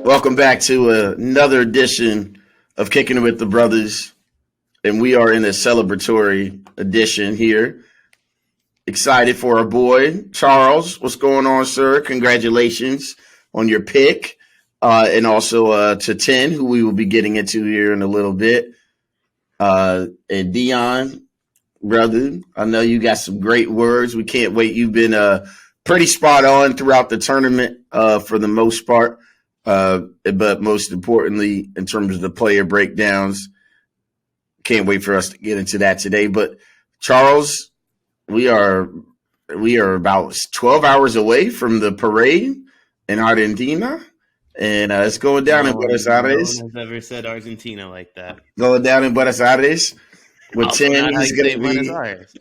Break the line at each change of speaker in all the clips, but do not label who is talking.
Welcome back to another edition of Kicking It with the Brothers. And we are in a celebratory edition here. Excited for our boy, Charles. What's going on, sir? Congratulations on your pick. And also to 10, who we will be getting into here in a little bit. And Deion, brother, I know you got some great words. We can't wait. You've been pretty spot on throughout the tournament for the most part. But most importantly, in terms of the player breakdowns, can't wait for us to get into that today. But Charles, we are about 12 hours away from the parade in Argentina, and it's going down in Buenos Aires.
No one has ever said Argentina like that.
Going down in Buenos Aires with
Also
10.
not how
He's
you say
gonna
Buenos
be.
Aires.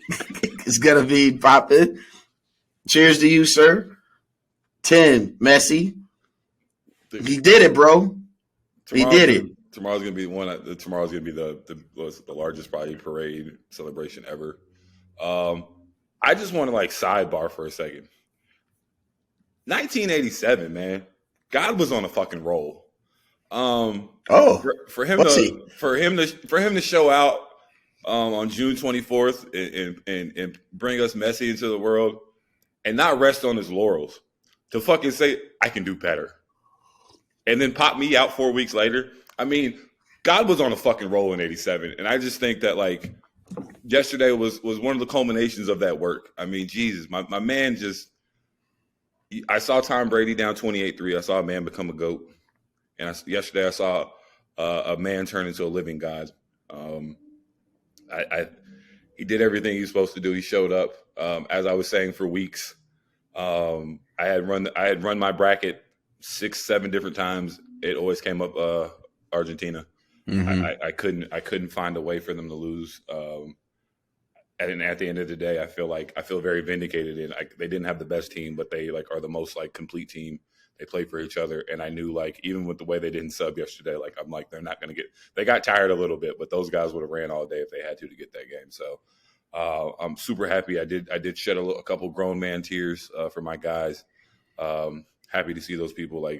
It's gonna be popping. Cheers to you, sir. 10, Messi. He did it, bro. He did it.
Tomorrow's gonna be tomorrow's gonna be the largest probably parade celebration ever. I just want to sidebar for a second. 1987, man. God was on a fucking roll. For him to show out on June 24th and bring us Messi into the world and not rest on his laurels, to fucking say I can do better, and then pop me out 4 weeks later. I mean, God was on a fucking roll in 87. And I just think that yesterday was one of the culminations of that work. I mean, Jesus, my man I saw Tom Brady down 28-3. I saw a man become a GOAT. And yesterday I saw a man turn into a living God. He did everything he was supposed to do. He showed up. As I was saying for weeks, I had run my bracket 6-7 different times. It always came up Argentina. Mm-hmm. I couldn't find a way for them to lose. And at the end of the day, I feel very vindicated. And they didn't have the best team, but they are the most complete team. They play for each other, and I knew even with the way they didn't sub yesterday, they're not going to get. They got tired a little bit, but those guys would have ran all day if they had to get that game. So I'm super happy. I did shed a couple grown man tears for my guys. Happy to see those people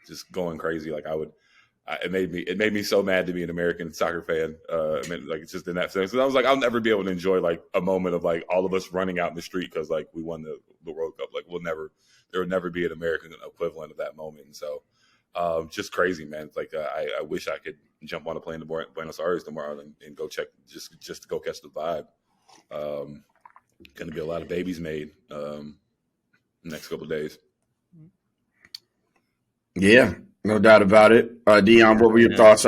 just going crazy. It made me so mad to be an American soccer fan. It's just in that sense. And I was I'll never be able to enjoy a moment of all of us running out in the street because we won the World Cup. There will never be an American equivalent of that moment. And so, just crazy, man. I wish I could jump on a plane to Buenos Aires tomorrow and go check just to go catch the vibe. Going to be a lot of babies made next couple of days.
Yeah, no doubt about it. Deion, what were your thoughts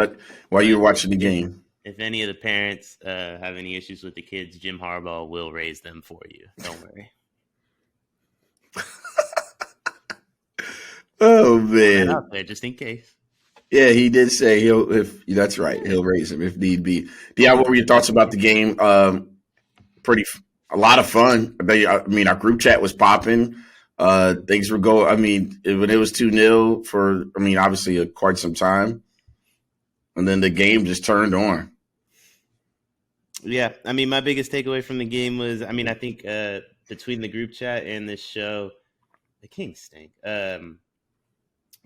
while you were watching the game?
If any of the parents have any issues with the kids, Jim Harbaugh will raise them for you. Don't worry.
Oh man!
Out there just in case.
Yeah, he did say that's right. He'll raise him if need be. Deion, what were your thoughts about the game? A lot of fun. I mean, our group chat was popping. Things were going. I mean, when it was 2-0 for, obviously quite some time, and then the game just turned on.
Yeah, my biggest takeaway from the game was, I think between the group chat and this show, the Kings stink.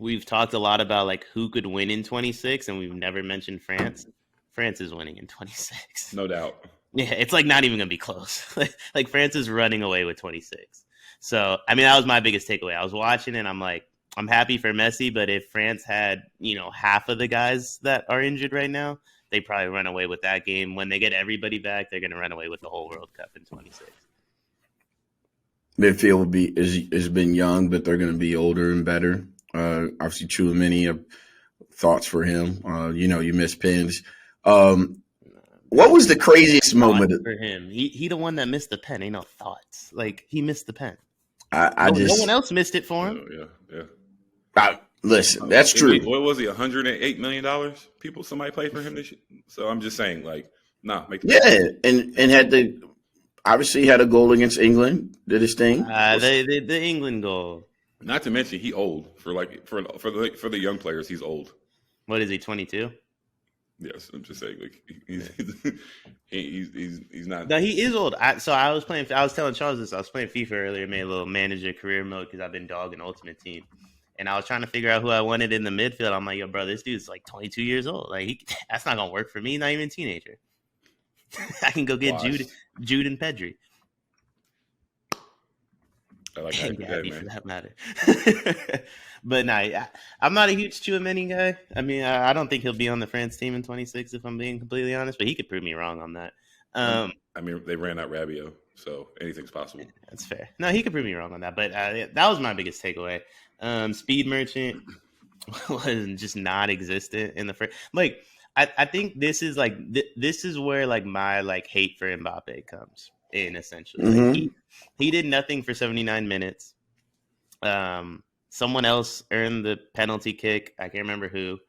We've talked a lot about who could win in 26, and we've never mentioned France. France is winning in 26,
no doubt.
Yeah, it's not even gonna be close. France is running away with 26. So, that was my biggest takeaway. I was watching and I'm I'm happy for Messi, but if France had, half of the guys that are injured right now, they probably run away with that game. When they get everybody back, they're going to run away with the whole World Cup in 26.
Midfield has been young, but they're going to be older and better. Obviously, Chouameni, thoughts for him. You miss Pins. What was the craziest moment
for him? He the one that missed the pen. Ain't no thoughts. He missed the pen.
No
one else missed it for him.
Yeah.
Listen, that's true.
What was he? $108 million. Somebody played for him this year. So I'm just saying, make.
Yeah, and obviously had a goal against England. Did his thing.
The England goal.
Not to mention, he old for the young players. He's old.
What is he? 22.
Yes, I'm just saying, he's not.
No, he is old. I was telling Charles this. I was playing FIFA earlier, made a little manager career mode because I've been dogging Ultimate Team, and I was trying to figure out who I wanted in the midfield. I'm like, yo, bro, this dude's like 22 years old. Like, that's not gonna work for me. Not even a teenager. I can go get Jude and Pedri.
I like
And
that,
Gabby
man.
for that matter. But nah, I'm not a huge Tchouaméni guy. I mean, I don't think he'll be on the France team in 26 if I'm being completely honest, but he could prove me wrong on that.
I mean, they ran out Rabiot, so anything's possible.
That's fair. No, he could prove me wrong on that, but that was my biggest takeaway. Speed Merchant was just non-existent in the first. Like, I think this is like this is where like my like hate for Mbappe comes in essentially.
Mm-hmm.
Like, he did nothing for 79 minutes. Someone else earned the penalty kick. I can't remember who.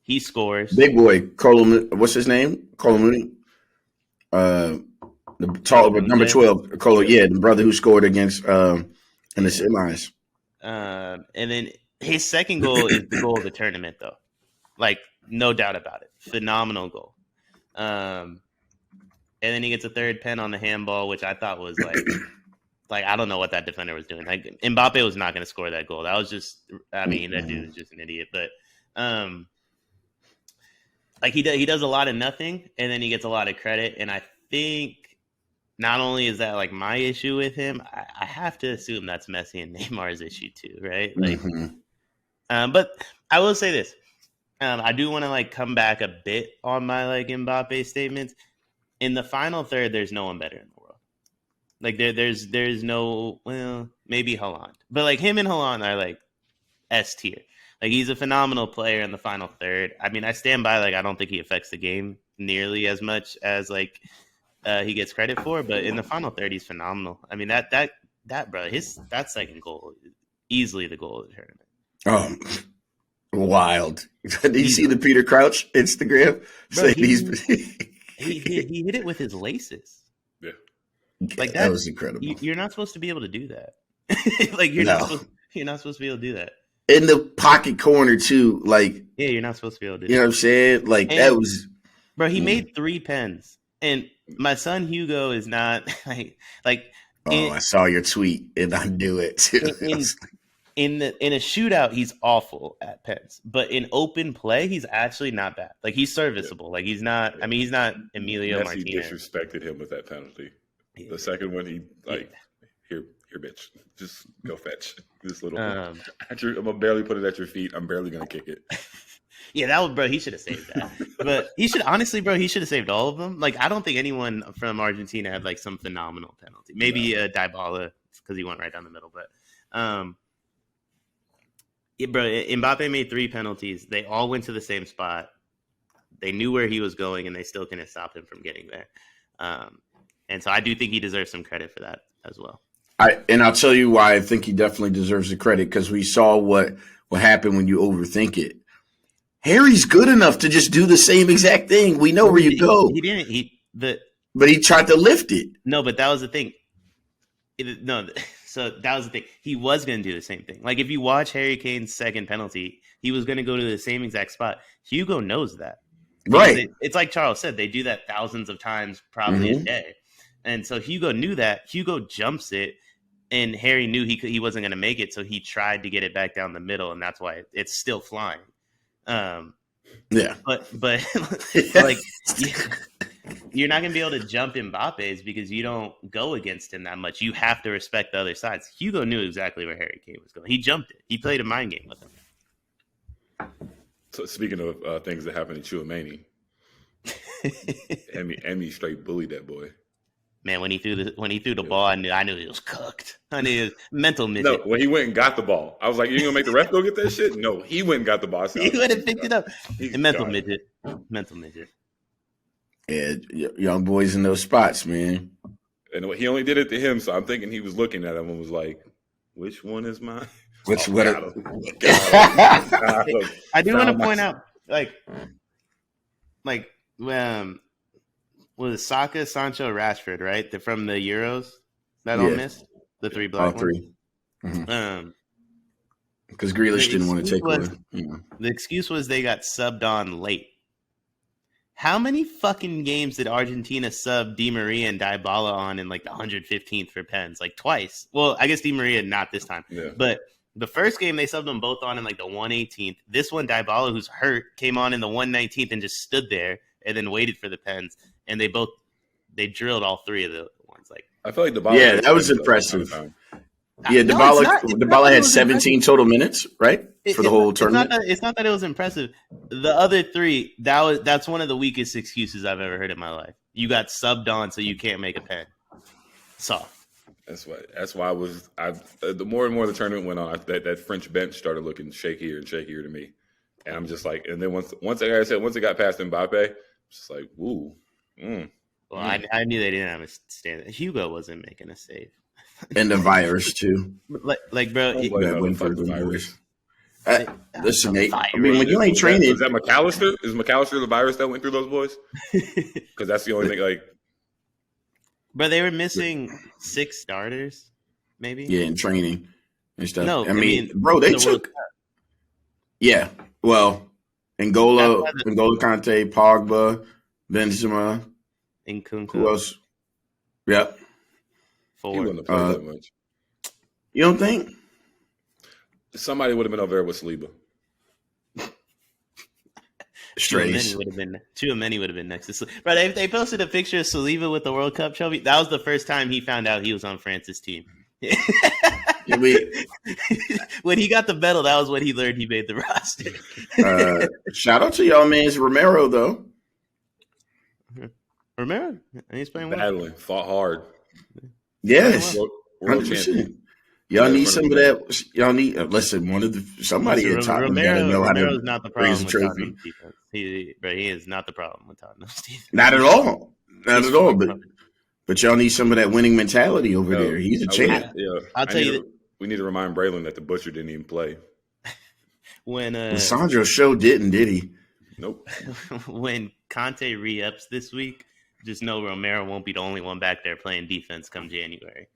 He scores.
Big boy, what's his name? Colomuni. The tall, number 12, the brother who scored against in the semis.
And then his second goal is the goal of the tournament, though. Like, no doubt about it. Phenomenal goal. And then he gets a third pen on the handball, which I thought was like I don't know what that defender was doing. Like, Mbappe was not going to score that goal. That was just, I mean, that dude is just an idiot. But like he does a lot of nothing, and then he gets a lot of credit. And I think not only is that like my issue with him, I have to assume that's Messi and Neymar's issue too, right? Like, but I will say this: I do want to like come back a bit on my like Mbappe statements. In the final third, there's no one better in the world. Like there's no, well, maybe Haaland, but like him and Haaland are like S tier. Like, he's a phenomenal player in the final third. I mean, I stand by, like, I don't think he affects the game nearly as much as like he gets credit for, but in the final third, he's phenomenal. I mean, that bro, that second goal is easily the goal of the tournament.
Wild. Did you see the Peter Crouch Instagram?
Bro, he hit it with his laces.
Yeah.
Like
that was incredible.
You're not supposed to be able to do that. Like, you're not supposed to be able to do that.
In the pocket corner too, like,
yeah, you're not supposed to be able to do that.
You know what I'm saying? Like, and, that was,
bro. He made 3 pens, and my son Hugo is not like.
I saw your tweet, and I knew it too.
In a shootout, he's awful at pens, but in open play, he's actually not bad. Like, he's serviceable. Like, he's not. I mean, he's not Emilio Martinez.
Messi disrespected him with that penalty. Yeah. The second one, he here, bitch, just go fetch this little. I'm gonna barely put it at your feet. I'm barely gonna kick it.
Yeah, that was, bro. He should have saved that. But he should he should have saved all of them. Like, I don't think anyone from Argentina had like some phenomenal penalty. Maybe Dybala because he went right down the middle. But bro, Mbappe made 3 penalties. They all went to the same spot. They knew where he was going, and they still couldn't stop him from getting there. And so I do think he deserves some credit for that as well.
I'll tell you why I think he definitely deserves the credit, because we saw what happened when you overthink it. Harry's good enough to just do the same exact thing. We know where you go.
He didn't.
But he tried to lift it.
No, but that was the thing. So that was the thing. He was going to do the same thing. Like, if you watch Harry Kane's second penalty, he was going to go to the same exact spot. Hugo knows that.
Right.
It's like Charles said, they do that thousands of times, probably a day. And so Hugo knew that. Hugo jumps it, and Harry knew he wasn't going to make it, so he tried to get it back down the middle, and that's why it's still flying.
Yeah.
But like, you're not going to be able to jump Mbappe's because you don't go against him that much. You have to respect the other sides. Hugo knew exactly where Harry Kane was going. He jumped it. He played a mind game with him.
So speaking of things that happened to Tchouaméni, Emmy straight bullied that boy.
Man, when he threw the ball, I knew he was cooked. I knew he was mental midget.
No, when he went and got the ball, I was like, "You gonna make the ref go get that shit?" No, he went and got the ball.
He went and picked it up. Mental midget.
Yeah, young boys in those spots, man.
And he only did it to him, so I'm thinking he was looking at him and was like, "Which one is mine?"
I
do want to point out, was Saka, Sancho, Rashford, right? They're from the Euros that all missed? The 3 black
all 3.
ones?
Mm-hmm. Because Grealish didn't want to take one.
The excuse was they got subbed on late. How many fucking games did Argentina sub Di Maria and Dybala on in like the 115th for pens? Like twice. Well, I guess Di Maria not this time. Yeah. But The first game they subbed them both on in like the 118th. This one, Dybala, who's hurt, came on in the 119th and just stood there and then waited for the pens. And they drilled all three of the ones. Like,
I feel like Dybala.
Yeah, that was impressive. Yeah,
No,
Dybala had 17 total minutes, right, for the whole tournament.
It's not that it was impressive. The other three, that's one of the weakest excuses I've ever heard in my life. You got subbed on, so you can't make a pen. Soft.
That's why the more and more the tournament went on, that French bench started looking shakier and shakier to me, and I'm just like, and then once like I said, once it got past Mbappe, it's just like, ooh.
Well, I knew they didn't have a stand. Hugo wasn't making a save,
and the virus too.
Like bro,
the virus.
Listen, Nate. I mean, when you ain't training,
is that McAllister? Is McAllister the virus that went through those boys? Because that's the only thing. Like,
but they were missing 6 starters, maybe.
Yeah, in training and stuff.
No,
I mean, bro, they took. Yeah, well, N'Golo Kante, Pogba, Benzema,
and Kunku.
Who else? Yep.
He wouldn't have played that much.
You don't think?
Somebody would have been over there with Saliba.
Strays.
Tchouaméni would have been next to Saliba. But they posted a picture of Saliba with the World Cup trophy. That was the first time he found out he was on France's team. When he got the medal, that was when he learned he made the roster.
Shout out to y'all, man's Romero, though.
Romero? He's playing well.
Battling, fought hard.
Yes.
World champion.
Y'all need some of that. Y'all need listen. Somebody at Tottenham gotta know how to
not the problem
raise a
with
trophy.
Tottenham's defense. He is not the problem with Tottenham's defense.
Not at all. Not at all. But y'all need some of that winning mentality over there. He's a champ.
Yeah,
I'll tell you.
We need to remind Braylon that the Butcher didn't even play.
When
Sandro Show did he?
Nope.
When Conte re-ups this week, just know Romero won't be the only one back there playing defense come January.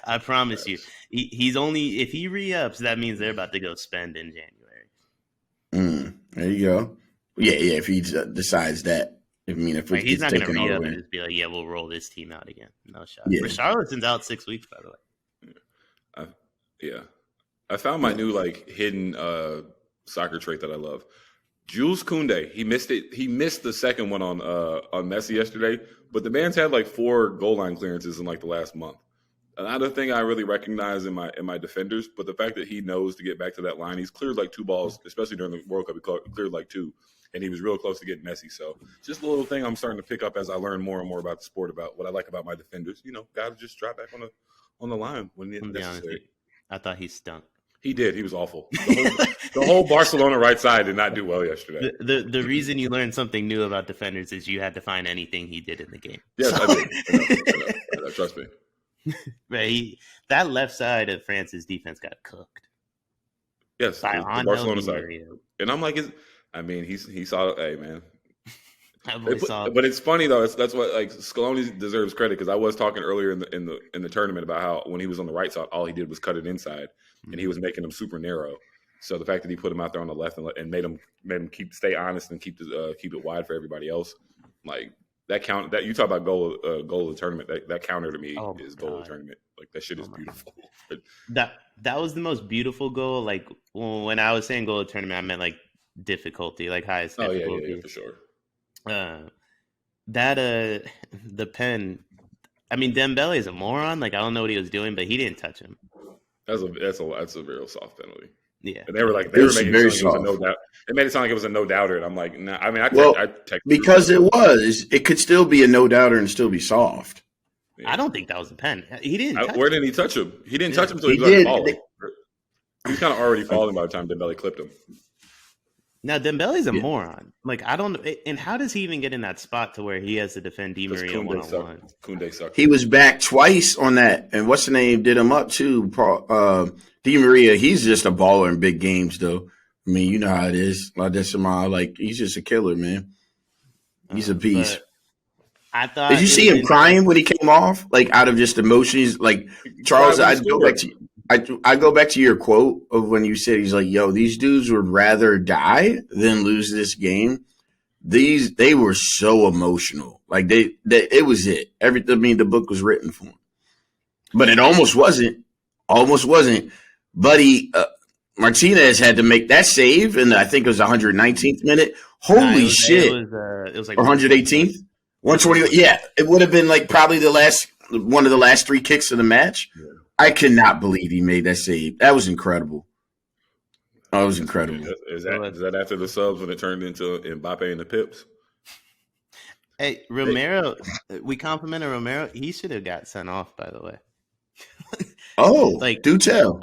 I promise you. He's only if he re-ups, that means they're about to go spend in January.
There you go. Yeah. If he decides that, if
he's not going to re-up and just be like, "Yeah, we'll roll this team out again." No shot. Yeah. Richarlison's out 6 weeks, by the way.
I found my new hidden soccer trait that I love. Jules Koundé, he missed it. He missed the second one on Messi yesterday, but the man's had 4 goal line clearances in the last month. Another thing I really recognize in my defenders, but the fact that he knows to get back to that line, he's cleared 2 balls, especially during the World Cup. He cleared 2, and he was real close to getting Messi. So just a little thing I'm starting to pick up as I learn more and more about the sport, about what I like about my defenders. Got to just drop back on the line when necessary.
I thought he stunk.
He did. He was awful. The whole Barcelona right side did not do well yesterday.
The reason you learned something new about defenders is you had to find anything he did in the game.
Yes, I did. I know. Trust me.
Right, that left side of France's defense got cooked.
Yes, the Barcelona side. And I'm like, he saw. Hey, man. But it's funny though. That's what Scaloni deserves credit, because I was talking earlier in the tournament about how when he was on the right side, all he did was cut it inside, and he was making them super narrow. So the fact that he put him out there on the left and made him stay honest and keep it wide for everybody else, that you talk about goal of the tournament, that counter to me is goal of the tournament. That shit is beautiful.
That was the most beautiful goal. When I was saying goal of the tournament, I meant difficulty, highest difficulty.
Yeah, for sure.
The pen. Dembele is a moron. I don't know what he was doing, but he didn't touch him.
That's a real soft penalty.
Yeah,
and they were making it sound like it was a no doubt. They made it sound like it was a no doubter, and I'm like, nah.
Because it could still be a no doubter and still be soft.
Yeah. I don't think that was a pen. He didn't.
Where did he touch him? He didn't touch him until he was falling. He was kind of already falling by the time Dembele clipped him.
Now Dembele's a moron. I don't. And how does he even get in that spot to where he has to defend Di Maria one-on-one?
Koundé sucked.
He was back twice on that, and what's the name did him up too. Di Maria, he's just a baller in big games, though. You know how it is. He's just a killer, man. He's a beast.
I thought.
Did you see him crying when he came off? Out of just emotions, Charles. I go back to your quote of when you said he's like, "Yo, these dudes would rather die than lose this game." They were so emotional. It was it. Everything. The book was written for him, but it almost wasn't. Buddy Martinez had to make that save, and I think it was 119th minute. Holy shit!
It was like
or 118th, 120. Yeah, it would have been like probably one of the last 3 kicks of the match.
Yeah.
I cannot believe he made that save. That was incredible. Oh, it was incredible.
Is that after the subs when it turned into Mbappe and the Pips?
Hey, Romero, we complimented Romero. He should have got sent off, by the way.
Oh,
like,
do tell.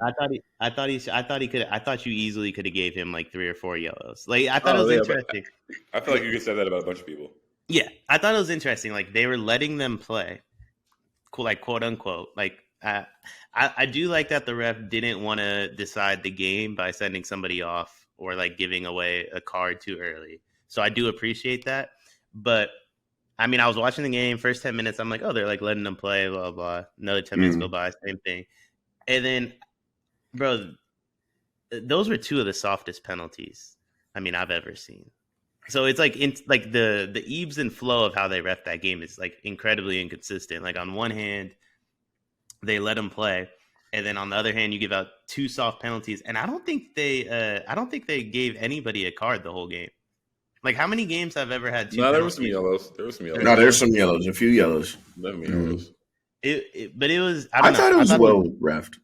I thought you easily could have gave him like 3 or 4 yellows. Like, I thought it was interesting.
I feel like you could say that about a bunch of people.
Yeah, I thought it was interesting. Like, they were letting them play, like, quote unquote. Like, I do like that the ref didn't want to decide the game by sending somebody off or like giving away a card too early. So I do appreciate that. But I mean, I was watching the game, first 10 minutes, I'm like, oh, they're like letting them play, blah, blah. Another 10 minutes go by, same thing. And then, bro, those were 2 of the softest penalties, I mean, I've ever seen. So it's like the ebbs and flow of how they ref that game is like incredibly inconsistent. Like on one hand, they let them play, and then on the other hand, you give out 2 soft penalties. And I don't think they gave anybody a card the whole game. Like, how many games I've ever had 2
No,
penalties?
there was some yellows.
No, there's some yellows, a few yellows.
Yellows.
But it was.
I thought it was well refed.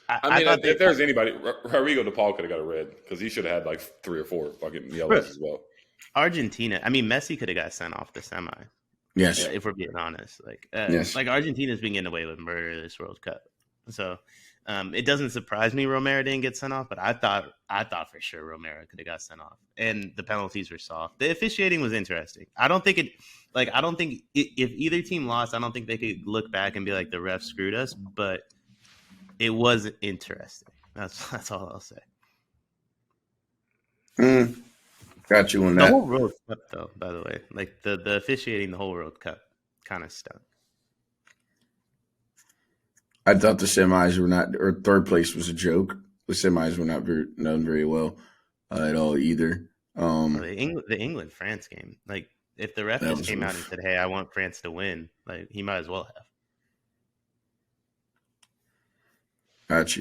I mean, if there's anybody, Rodrigo DePaul could have got a red because he should have had like 3 or 4 fucking yellows as well.
Argentina. I mean, Messi could have got sent off the semi.
Yes,
if we're being honest. Like,
yes.
Like Argentina's been getting away with murder this World Cup. So it doesn't surprise me Romero didn't get sent off, but I thought for sure Romero could have got sent off, and the penalties were soft. The officiating was interesting. I don't think if either team lost, I don't think they could look back and be like the ref screwed us, but it was interesting. That's all I'll say.
Got you on
The
that.
whole World Cup, though, by the way, like the officiating the whole World Cup kind of stunk.
I thought the semis were not, or third place was a joke. The semis were not done very well at all either.
The England France game, like if the ref just came out and said, "Hey, I want France to win," like he might as well have.
Got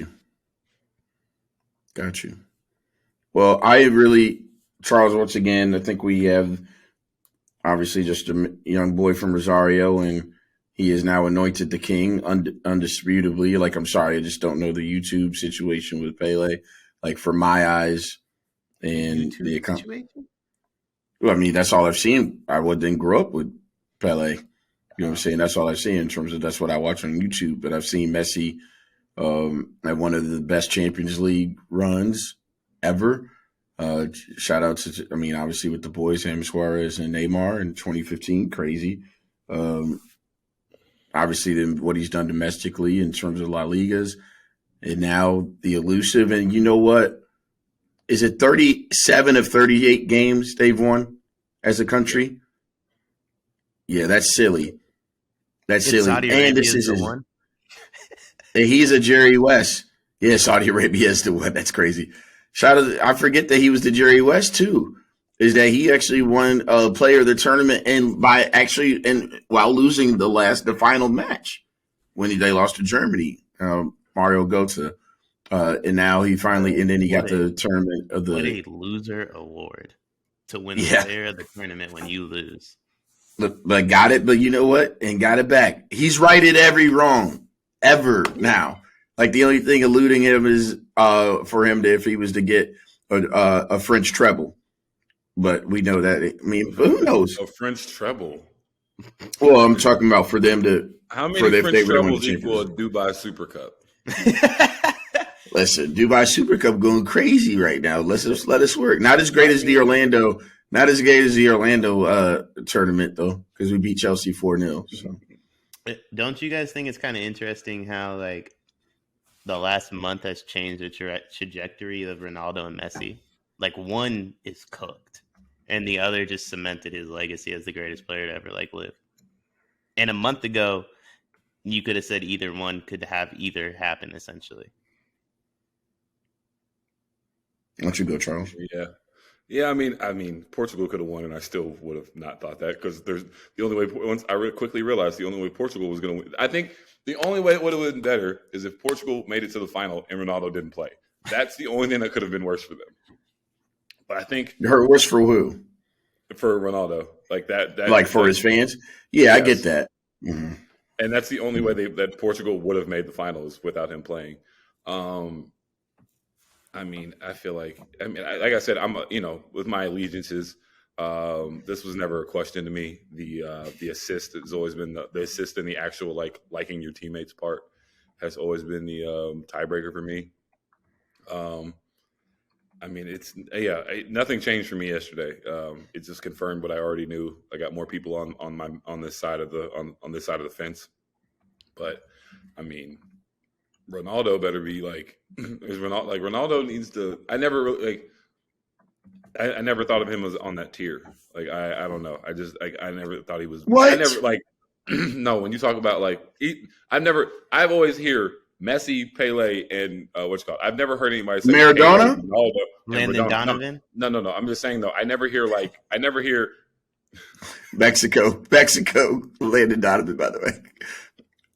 you. Well, Charles, once again, I think we have obviously just a young boy from Rosario, and he is now anointed the king undisputably. Like, I'm sorry, I just don't know the YouTube situation with Pele. Like, for my eyes and the situation. Well, I mean, that's all I've seen. I didn't grow up with Pele. You know what I'm saying? That's all I've seen in terms of that's what I watch on YouTube. But I've seen Messi at one of the best Champions League runs ever. Shout out to, I mean, obviously with the boys, James Suarez and Neymar in 2015, crazy. Obviously what he's done domestically in terms of La Ligas, and now the elusive. And you know what? Is it 37 of 38 games they've won as a country? Yeah, that's silly. That's silly. And this is one. And he's a Jerry West. Yeah, Saudi Arabia is the one. That's crazy. I forget that he was the Jerry West too. Is that he actually won player of the tournament and while losing the final match when they lost to Germany, Mario Götze, and now he finally and then he got the tournament of the.
What a loser award to win the player of the tournament when you lose.
But got it. But you know what? And got it back. He's righted every wrong ever now. Like the only thing eluding him is for him if he was to get a French treble. But we know that. I mean, who knows?
A French treble.
Well, I'm talking about for them to.
How many French trebles equal a Dubai Super Cup?
Listen, Dubai Super Cup going crazy right now. Let us work. Not as great as the Orlando. Not as great as the Orlando tournament though, because we beat Chelsea 4-0. So.
Don't you guys think it's kind of interesting how like the last month has changed the trajectory of Ronaldo and Messi? Like one is cooked, and the other just cemented his legacy as the greatest player to ever like live. And a month ago, you could have said either one could have either happen essentially.
Why don't you go, Charles?
Yeah. Yeah, I mean, Portugal could have won, and I still would have not thought that because there's the only way. Once I quickly realized the only way Portugal was going to win. I think the only way it would have been better is if Portugal made it to the final and Ronaldo didn't play. That's the only thing that could have been worse for them. But I think
You heard worse for who?
for Ronaldo, like that
Like for his fans? Yeah,
yes.
I get that. Mm-hmm.
And that's the only way that Portugal would have made the finals without him playing. I mean, I feel like like I said, I'm with my allegiances. This was never a question to me. The assist has always been the assist and the actual liking your teammates part has always been the tiebreaker for me. I mean, nothing changed for me yesterday. It just confirmed what I already knew. I got more people on this side of the fence, but I mean, Ronaldo better be Ronaldo needs to. I never really I never thought of him as on that tier. Like I don't know. I never thought he was.
What?
I never no. When you talk about I've always hear Messi, Pele, and what's it called. I've never heard anybody say
Maradona,
Ronaldo,
Landon Donovan.
No. I'm just saying though. I never hear
Mexico, Landon Donovan. By the way,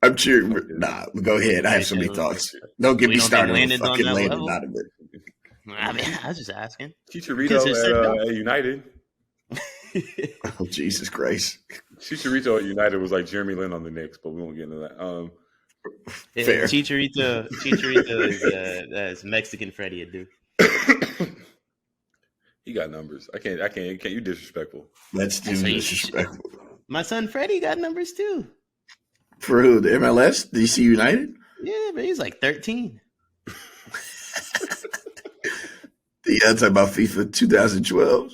I'm cheering. Nah, go ahead. I have so many thoughts. Don't get me started on fucking Landon Donovan.
I mean, I was just asking.
Chicharito at United.
Oh, Jesus Christ.
Chicharito at United was like Jeremy Lin on the Knicks, but we won't get into that.
Fair.
Chicharito is Mexican Freddie, dude.
He got numbers. I can't. You disrespectful.
That's disrespectful.
My son Freddie got numbers too.
For who? The MLS? DC United?
Yeah, but he's like 13.
Yeah, talking about FIFA 2012.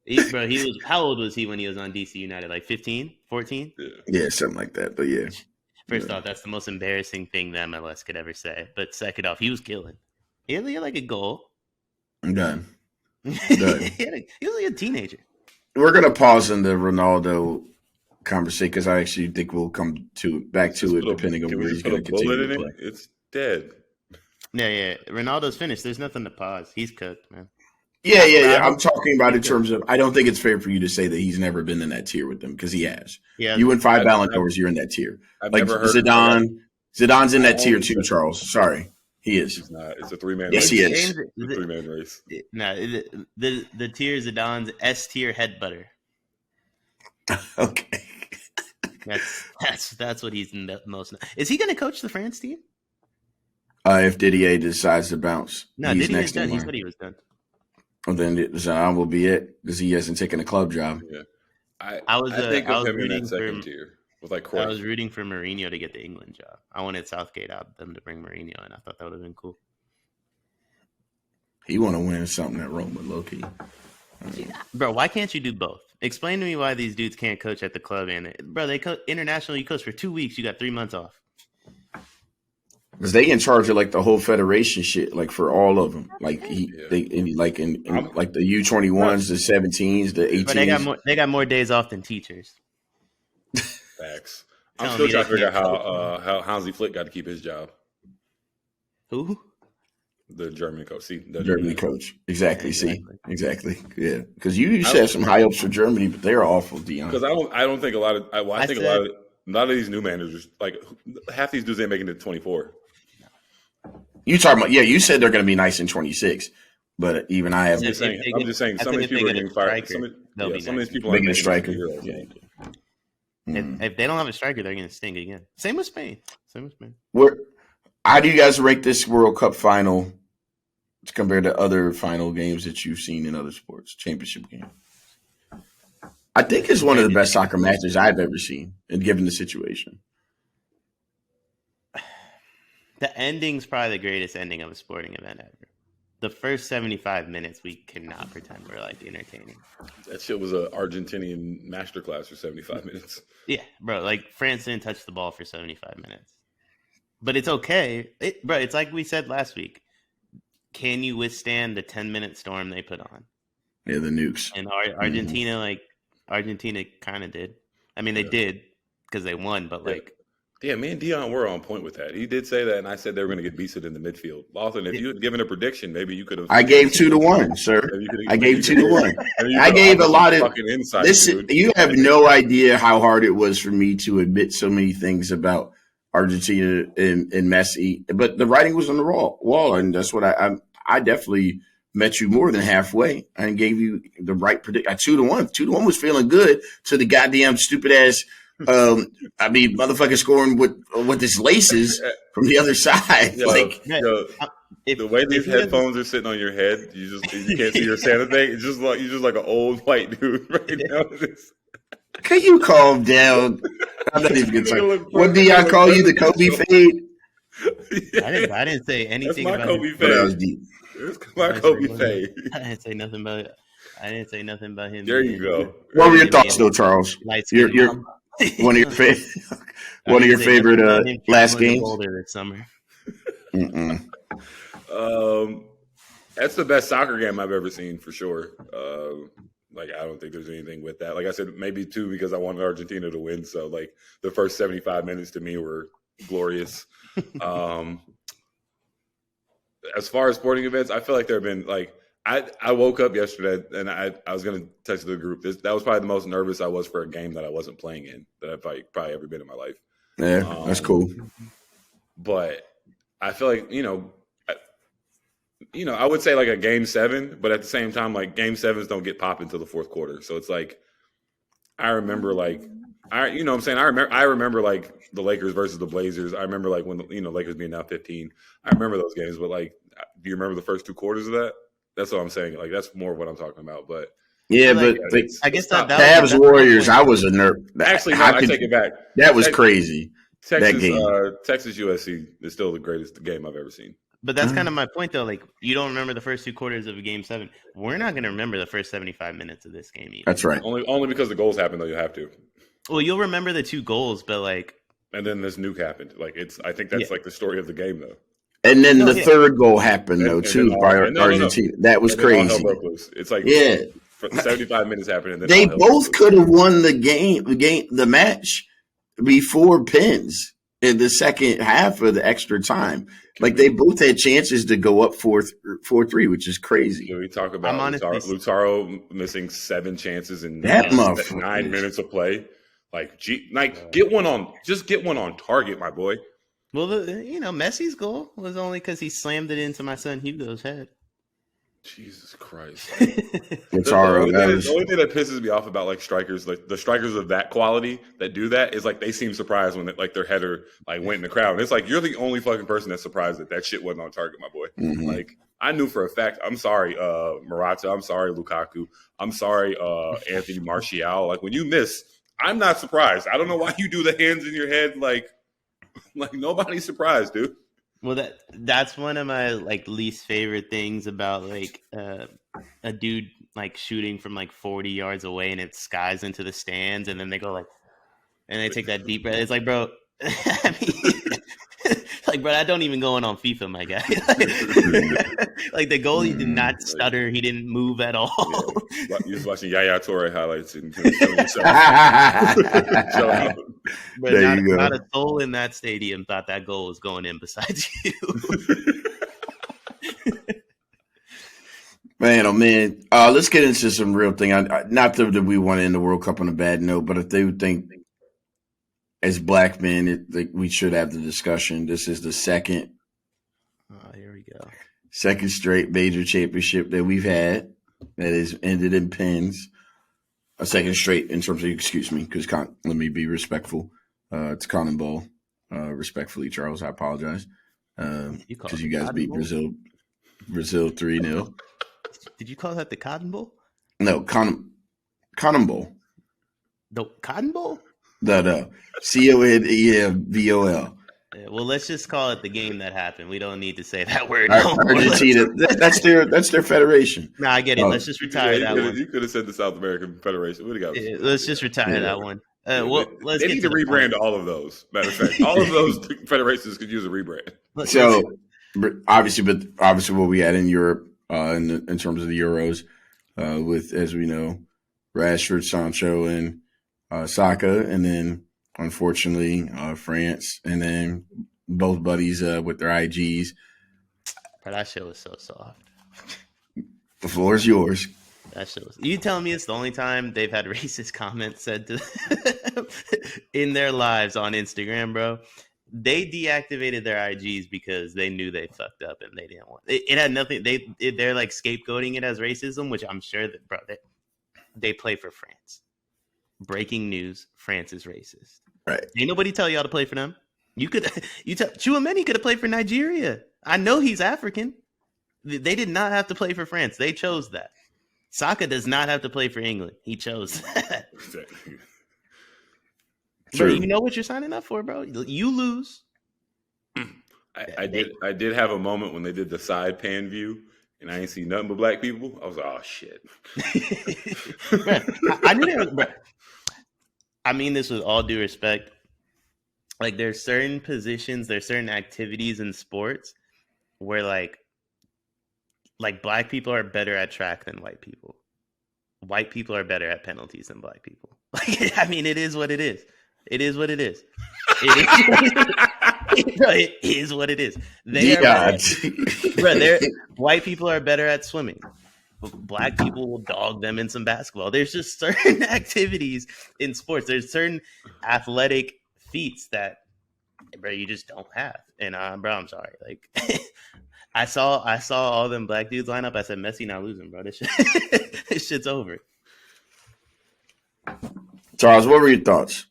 He was. How old was he when he was on DC United? Like 15, 14?
Yeah, something like that. But yeah.
First off, that's the most embarrassing thing the MLS could ever say. But second off, he was killing. He had like a goal.
I'm done.
He was like a teenager.
We're gonna pause on the Ronaldo conversation because I actually think we'll come back to it depending on where he's going to continue to play.
It's dead.
Yeah. Ronaldo's finished. There's nothing to pause. He's cooked, man.
Yeah. I'm talking about in terms of. I don't think it's fair for you to say that he's never been in that tier with them because he has. Yeah, you win 5 Ballon d'Ors, you're in that tier.
I've
like
never heard
Zidane's in that tier too. Charles, sorry, he is.
He's not. It's a 3-man.
Yes,
race.
he is.
It's a 3-man race.
No, the tier Zidane's S tier head butter.
Okay.
That's what he's most. Is he going to coach the France team?
If Didier decides to bounce,
no,
he's
Didier's
next in
done. He
line.
said he was done.
Well, then Zion will be it because he hasn't taken a club job.
Yeah,
I was
rooting for second tier with
I was rooting for Mourinho to get the England job. I wanted Southgate out them to bring Mourinho, and I thought that would have been cool.
He want to win something at Roma, low key.
Bro, why can't you do both? Explain to me why these dudes can't coach at the club. And bro, they internationally. You coach for 2 weeks. You got 3 months off.
Because they in charge of like the whole federation shit, like for all of them. Like in the U21s, the 17s, the 18s.
But they got more days off than teachers.
Facts. I'm still trying to figure out how Hansi Flick got to keep his job.
Who?
The German coach. See,
the German coach. Exactly. See, exactly. Yeah, because you used to have some high hopes for Germany, but they're awful, Deion.
Because I don't think a lot of. I think a lot of these new managers, like half these dudes ain't making it to 24.
You talking about? Yeah, you said they're going to be nice in 26, but even I have.
I'm just saying. Some of these people are getting fired. Some of these people are
making a striker.
Yeah.
If they don't have a striker, they're going to stink again. Same with Spain.
How do you guys rate this World Cup final compared to other final games that you've seen in other sports, championship games? I think it's one of the best soccer matches I've ever seen, and given the situation.
The ending's probably the greatest ending of a sporting event ever. The first 75 minutes, we cannot pretend we're like entertaining.
That shit was an Argentinian masterclass for 75 minutes.
Yeah, bro. Like France didn't touch the ball for 75 minutes, but it's okay, bro. It's like we said last week. Can you withstand the 10-minute storm they put on?
Yeah, the nukes.
And Argentina kind of did. I mean, they did because they won, but
Yeah, me and Deion were on point with that. He did say that, and I said they were going to get beasted in the midfield. Lawson, if you had given a prediction, maybe you could have.
I gave 2-1, sir. I gave 2-1. I gave a lot of
fucking insight.
Listen,
dude.
you have no idea how hard it was for me to admit so many things about Argentina and Messi, but the writing was on the wall, and that's what I definitely met you more than halfway and gave you the right prediction. 2-1. 2-1 was feeling good to the goddamn stupid ass. Motherfucker scoring with his laces from the other side.
The way these headphones are sitting on your head, you can't see your Santa thing. It's just like you're just like an old white dude right now.
Can you calm down? I'm not even gonna talk. What do y'all call you? The Kobe fade?
I didn't say anything.
That's my
about
Kobe
him.
fade.
That was deep.
It's my Kobe fade.
I didn't say nothing about him.
There you go.
What were your thoughts, though, Charles? You're one of your favorite last games.
Older this summer.
That's the best soccer game I've ever seen for sure. I don't think there's anything with that. Like I said, maybe too because I wanted Argentina to win. So the first 75 minutes to me were glorious. As far as sporting events, I feel like there have been I woke up yesterday and I was going to text the group. That was probably the most nervous I was for a game that I wasn't playing in that I've probably ever been in my life.
Yeah, that's cool.
But I feel like, I would say like a game 7, but at the same time, like game 7s don't get popped until the fourth quarter. So it's like, I remember I remember like the Lakers versus the Blazers. I remember like when Lakers being down 15. I remember those games, but like, do you remember the first 2 quarters of that? That's what I'm saying. Like that's more what I'm talking about. But
yeah,
I guess that
Cavs Warriors. I was a nerd.
Actually, no, I take it back.
That was crazy.
Texas,
that game.
Texas USC is still the greatest game I've ever seen.
But that's kind of my point, though. Like, you don't remember the first 2 quarters of a game 7. We're not going to remember the first 75 minutes of this game either.
That's right.
Only because the goals happened, though. You have to.
Well, you'll remember the 2 goals, but like,
and then this nuke happened. Like I think that's like the story of the game, though.
And then the third goal happened too by Argentina. That was crazy.
It's like 75 minutes happened. And then
they both could have won the match before pins in the second half of the extra time. Like they both had chances to go up 4-3, which is crazy.
Can we talk about Lautaro missing 7 chances in 9 minutes of play? Get one on target, my boy.
Well, Messi's goal was only because he slammed it into my son Hugo's head.
Jesus Christ!
It's
the only thing that pisses me off about like strikers, like the strikers of that quality that do that, is like they seem surprised when their header like went in the crowd. And it's like you're the only fucking person that's surprised that shit wasn't on target, my boy.
Mm-hmm.
Like I knew for a fact. I'm sorry, Morata. I'm sorry, Lukaku. I'm sorry, Anthony Martial. Like when you miss, I'm not surprised. I don't know why you do the hands in your head like nobody's surprised, dude.
Well, that's one of my like least favorite things about like a dude like shooting from like 40 yards away and it skies into the stands and then they go like and they take that deep breath. It's like, bro, I mean, like, bro, I don't even go on FIFA, my guy. Like the goalie did not stutter. He didn't move at all.
Yeah. You're just watching Yaya Toure highlights and
But not a soul in that stadium thought that goal was going in besides you.
Man, oh man. Let's get into some real thing. Not that we want to end the World Cup on a bad note, but if they would think as black men, we should have the discussion. This is the second.
Oh, here we go.
Second straight major championship that we've had that has ended in pins. A second straight in terms of, excuse me, because let me be respectful. It's CONMEBOL. Respectfully, Charles, I apologize. Because you guys beat Brazil 3-0.
Did you call that the Cotton Bowl?
No, CONMEBOL.
The Cotton Bowl?
No. CONEBOL.
Yeah, well, let's just call it the game that happened. We don't need to say that word.
Argentina, that's their federation.
No, I get it. Let's just retire that one.
You could have said the South American Federation.
Let's just retire that one.
They need to rebrand all of those. Matter of fact, all of those federations could use a rebrand.
So obviously, what we had in Europe in terms of the Euros, with, as we know, Rashford, Sancho, and Saka, and then unfortunately, France, and then both buddies with their IGs.
Bro, that shit was so soft.
The floor is yours.
That shit was. You telling me it's the only time they've had racist comments said to them in their lives on Instagram, bro? They deactivated their IGs because they knew they fucked up and they didn't want it. It had nothing. They're like scapegoating it as racism, which I'm sure that, bro, they play for France. Breaking news: France is racist.
Right.
Ain't nobody tell y'all to play for them. Chouameni could have played for Nigeria. I know he's African. They did not have to play for France. They chose that. Saka does not have to play for England. He chose that. Bro, you know what you're signing up for, bro. You lose.
I did have a moment when they did the side pan view, and I ain't see nothing but black people. I was like, oh shit.
Bro, I knew there was, bro. I mean this with all due respect. Like there's certain positions, there's certain activities in sports where like black people are better at track than white people. White people are better at penalties than black people. Like, I mean, it is what it is. It is what it is. It is what it is. White people are better at swimming. Black people will dog them in some basketball. There's just certain activities in sports. There's certain athletic feats that, bro, you just don't have. And bro, I'm sorry. Like, I saw all them black dudes line up. I said, Messi not losing, bro. This shit's over.
Charles, what were your thoughts?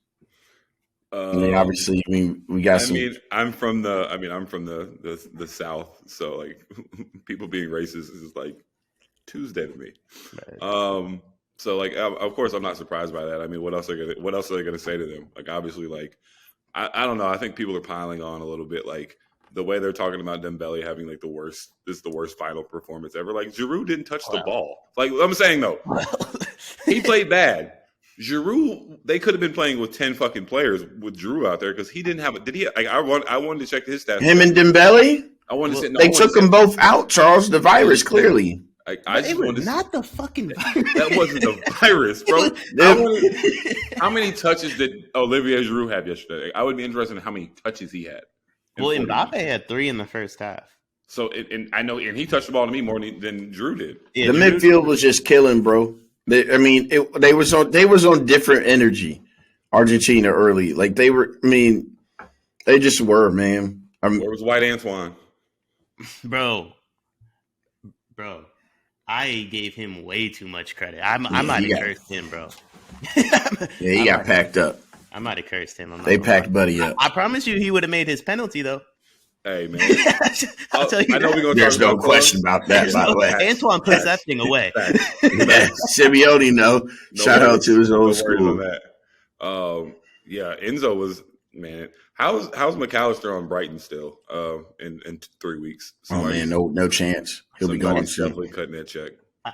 Obviously, we got some.
I'm from the South, so like people being racist is like Tuesday to me. Right. So like, of course, I'm not surprised by that. I mean, what else are they gonna say to them? Like, obviously, like I don't know. I think people are piling on a little bit, like the way they're talking about Dembele having like the worst final performance ever. Like Giroud didn't touch the ball. Like I'm saying though, he played bad. Giroud, they could have been playing with 10 fucking players with Giroud out there because he didn't have it. Did he? Like I wanted to check his stats.
Him and Dembele.
I wanted to say
they took them both out. Charles, the virus clearly.
It was not the fucking virus.
That wasn't the virus, bro. How many touches did Olivier Giroud have yesterday? I would be interested in how many touches he had.
Well, Mbappe had 3 in the first half.
So, and I know, and he touched the ball to me more than Giroud did.
Yeah, the midfield was just killing, bro. They was on different energy. Argentina early, like they were. I mean, they just were, man.
Where was White Antoine,
bro? I gave him way too much credit. I might have cursed him, bro.
Yeah, he got packed up.
I might have cursed him.
They packed Buddy up.
I promise you, he would have made his penalty though.
Hey man,
I'll tell you.
I know we're gonna.
There's no question about that. By the way,
Antoine puts that thing away.
Yeah, Simeone, no shout out to his old school.
Yeah, Enzo was, man. How's McAllister on Brighton still? In 3 weeks.
Somebody, no chance. He'll be gone soon.
Definitely cutting that check.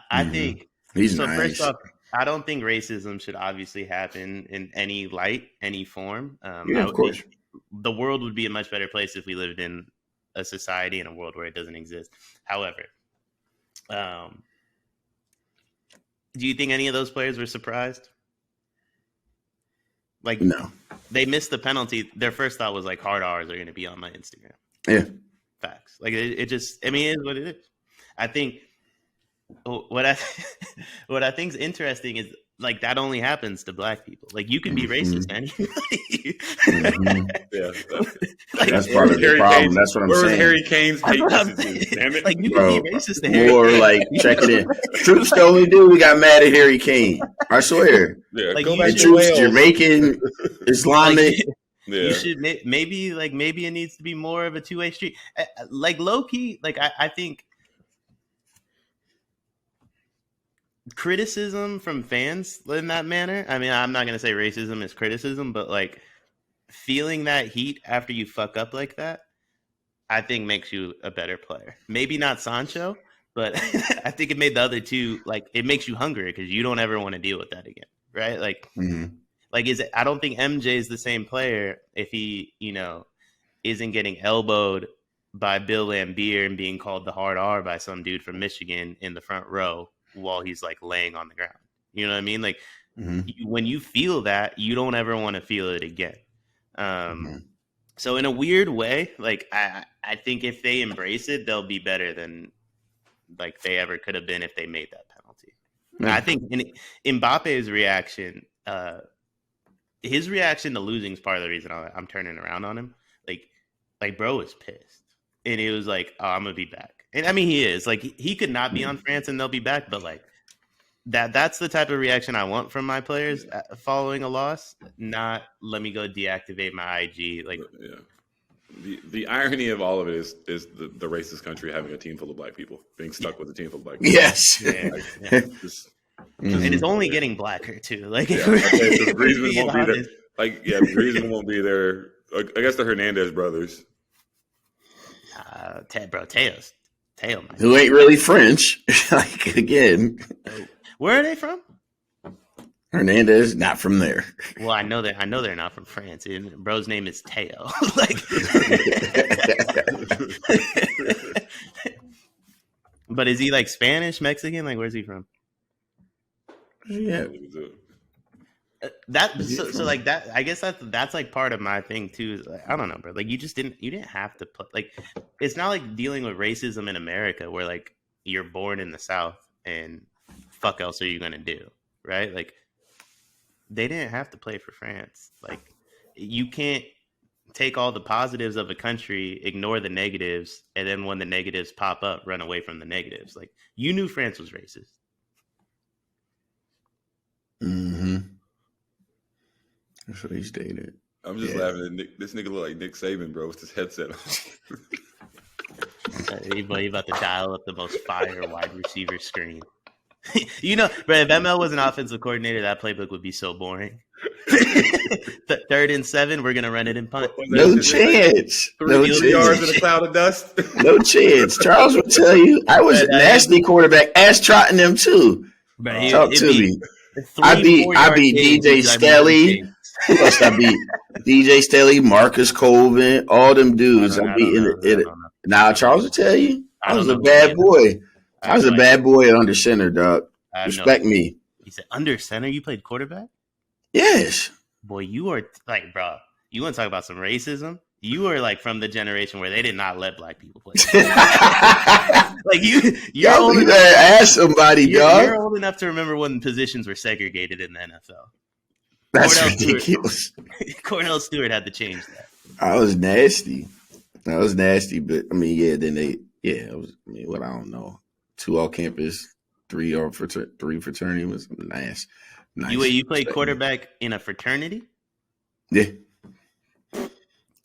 I think
he's
so.
Nice.
First off, I don't think racism should obviously happen in any light, any form.
Yeah, of course.
The world would be a much better place if we lived in a society in a world where it doesn't exist. However, do you think any of those players were surprised? Like,
no,
they missed the penalty. Their first thought was like, hard R's are going to be on my Instagram.
Yeah.
Facts. Like it just, I mean, it is what it is. I think what I think is interesting is like that only happens to black people. Like you can be racist, man.
Yeah,
that's part of the problem. That's what I'm saying.
Harry Kane's hate messages, damn it.
Like you can be racist to Harry
Kane. Like check it in. Truth's the only dude we got mad at Harry Kane. I swear.
Yeah,
like
go back
the truth's Jamaican, Islamic.
Yeah. You should maybe it needs to be more of a two-way street. Like low key, like I think criticism from fans in that manner. I mean, I'm not gonna say racism is criticism, but like feeling that heat after you fuck up like that, I think makes you a better player. Maybe not Sancho, but I think it made the other two like it makes you hungrier because you don't ever want to deal with that again, right? Like.
Mm-hmm.
Like, I don't think MJ is the same player if he, isn't getting elbowed by Bill Lambier and being called the hard R by some dude from Michigan in the front row while he's like laying on the ground. You know what I mean? Like when you feel that, you don't ever want to feel it again. Um, so in a weird way, like I think if they embrace it, they'll be better than like they ever could have been if they made that penalty. I think Mbappe's reaction, his reaction to losing is part of the reason I'm turning around on him. Like bro was pissed, and he was like, "Oh, I'm gonna be back." And I mean, he is like he could not be on France and they'll be back, but like that's the type of reaction I want from my players following a loss. Not let me go deactivate my IG. Like,
the irony of all of it is the racist country having a team full of black people, being stuck with a team full of black people.
Yes.
And it's only getting blacker too. Like,
Griezmann won't be there. Like, Griezmann won't be there. I guess the Hernandez brothers.
Teo,
who ain't really French. Like again,
where are they from?
Hernandez, not from there.
Well, I know they're not from France. And bro's name is Teo. Like, but is he like Spanish, Mexican? Like, where's he from?
Yeah.
So like that. I guess that's like part of my thing too. Is like, I don't know, bro. Like you didn't have to put like. It's not like dealing with racism in America where like you're born in the South and fuck else are you gonna do, right? Like they didn't have to play for France. Like you can't take all the positives of a country, ignore the negatives, and then when the negatives pop up, run away from the negatives. Like you knew France was racist.
Mm-hmm. That's what he's dated.
I'm just laughing at Nick. This nigga look like Nick Saban, bro, with his headset on.
He about to dial up the most fire wide receiver screen. You know, bro, if ML was an offensive coordinator, that playbook would be so boring. 3rd and 7, we're going to run it and punt.
No chance.
3 yards in a cloud of dust.
No chance. Charles will tell you, I was a nasty quarterback. Ask Trotting them too. Talk to me. I beat DJ Stelly. Plus, I beat DJ Stelly, Marcus Colvin, all them dudes. I beat it. Now, Charles will tell you, I was a bad boy. I was a bad boy under center, dog. Respect me.
You said under center? You played quarterback?
Yes.
Boy, you are like, bro, you want to talk about some racism? You were like from the generation where they did not let black people play. Like you're old enough,
ask somebody, dog.
You're old enough to remember when positions were segregated in the NFL.
That's ridiculous.
Cornell Stewart had to change that.
I was nasty, but I mean, then I don't know. 2 all campus, 3 fraternity was nice.
You played quarterback in a fraternity?
Yeah.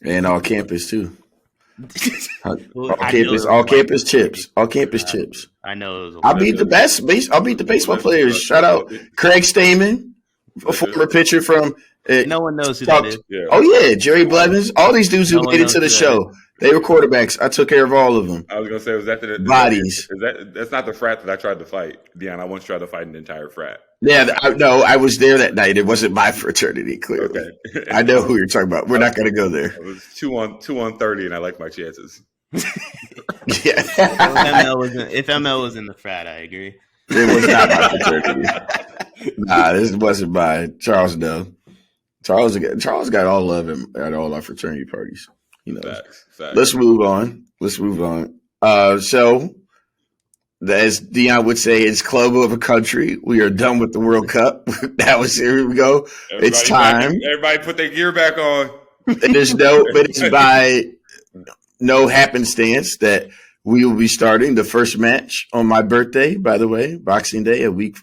And all campus too. All campus chips.
I know. It was
I'll beat the baseball players. Shout out Craig Stamen, a former pitcher from.
No one knows who that is.
Yeah.
Oh yeah, Jerry Blevins. All these dudes who made it to the show. They were quarterbacks. I took care of all of them.
I was gonna say, was that the
bodies?
That's not the frat that I tried to fight, Deion. I once tried to fight an entire frat.
Yeah, I was there that night. It wasn't my fraternity, clearly. Okay. I know who you're talking about. We're not going to go there.
It was 2 on 30, and I like my chances.
Yeah.
If ML was in the frat, I agree.
It was not my fraternity. Nah, this wasn't mine. Charles, no. Charles got all love at all our fraternity parties. You know.
Facts.
Let's move on. So, as Deion would say, it's club of a country. We are done with the World Cup. Here we go. It's time.
Everybody put their gear back on.
It's by no happenstance that we will be starting the first match on my birthday, by the way, Boxing Day, a week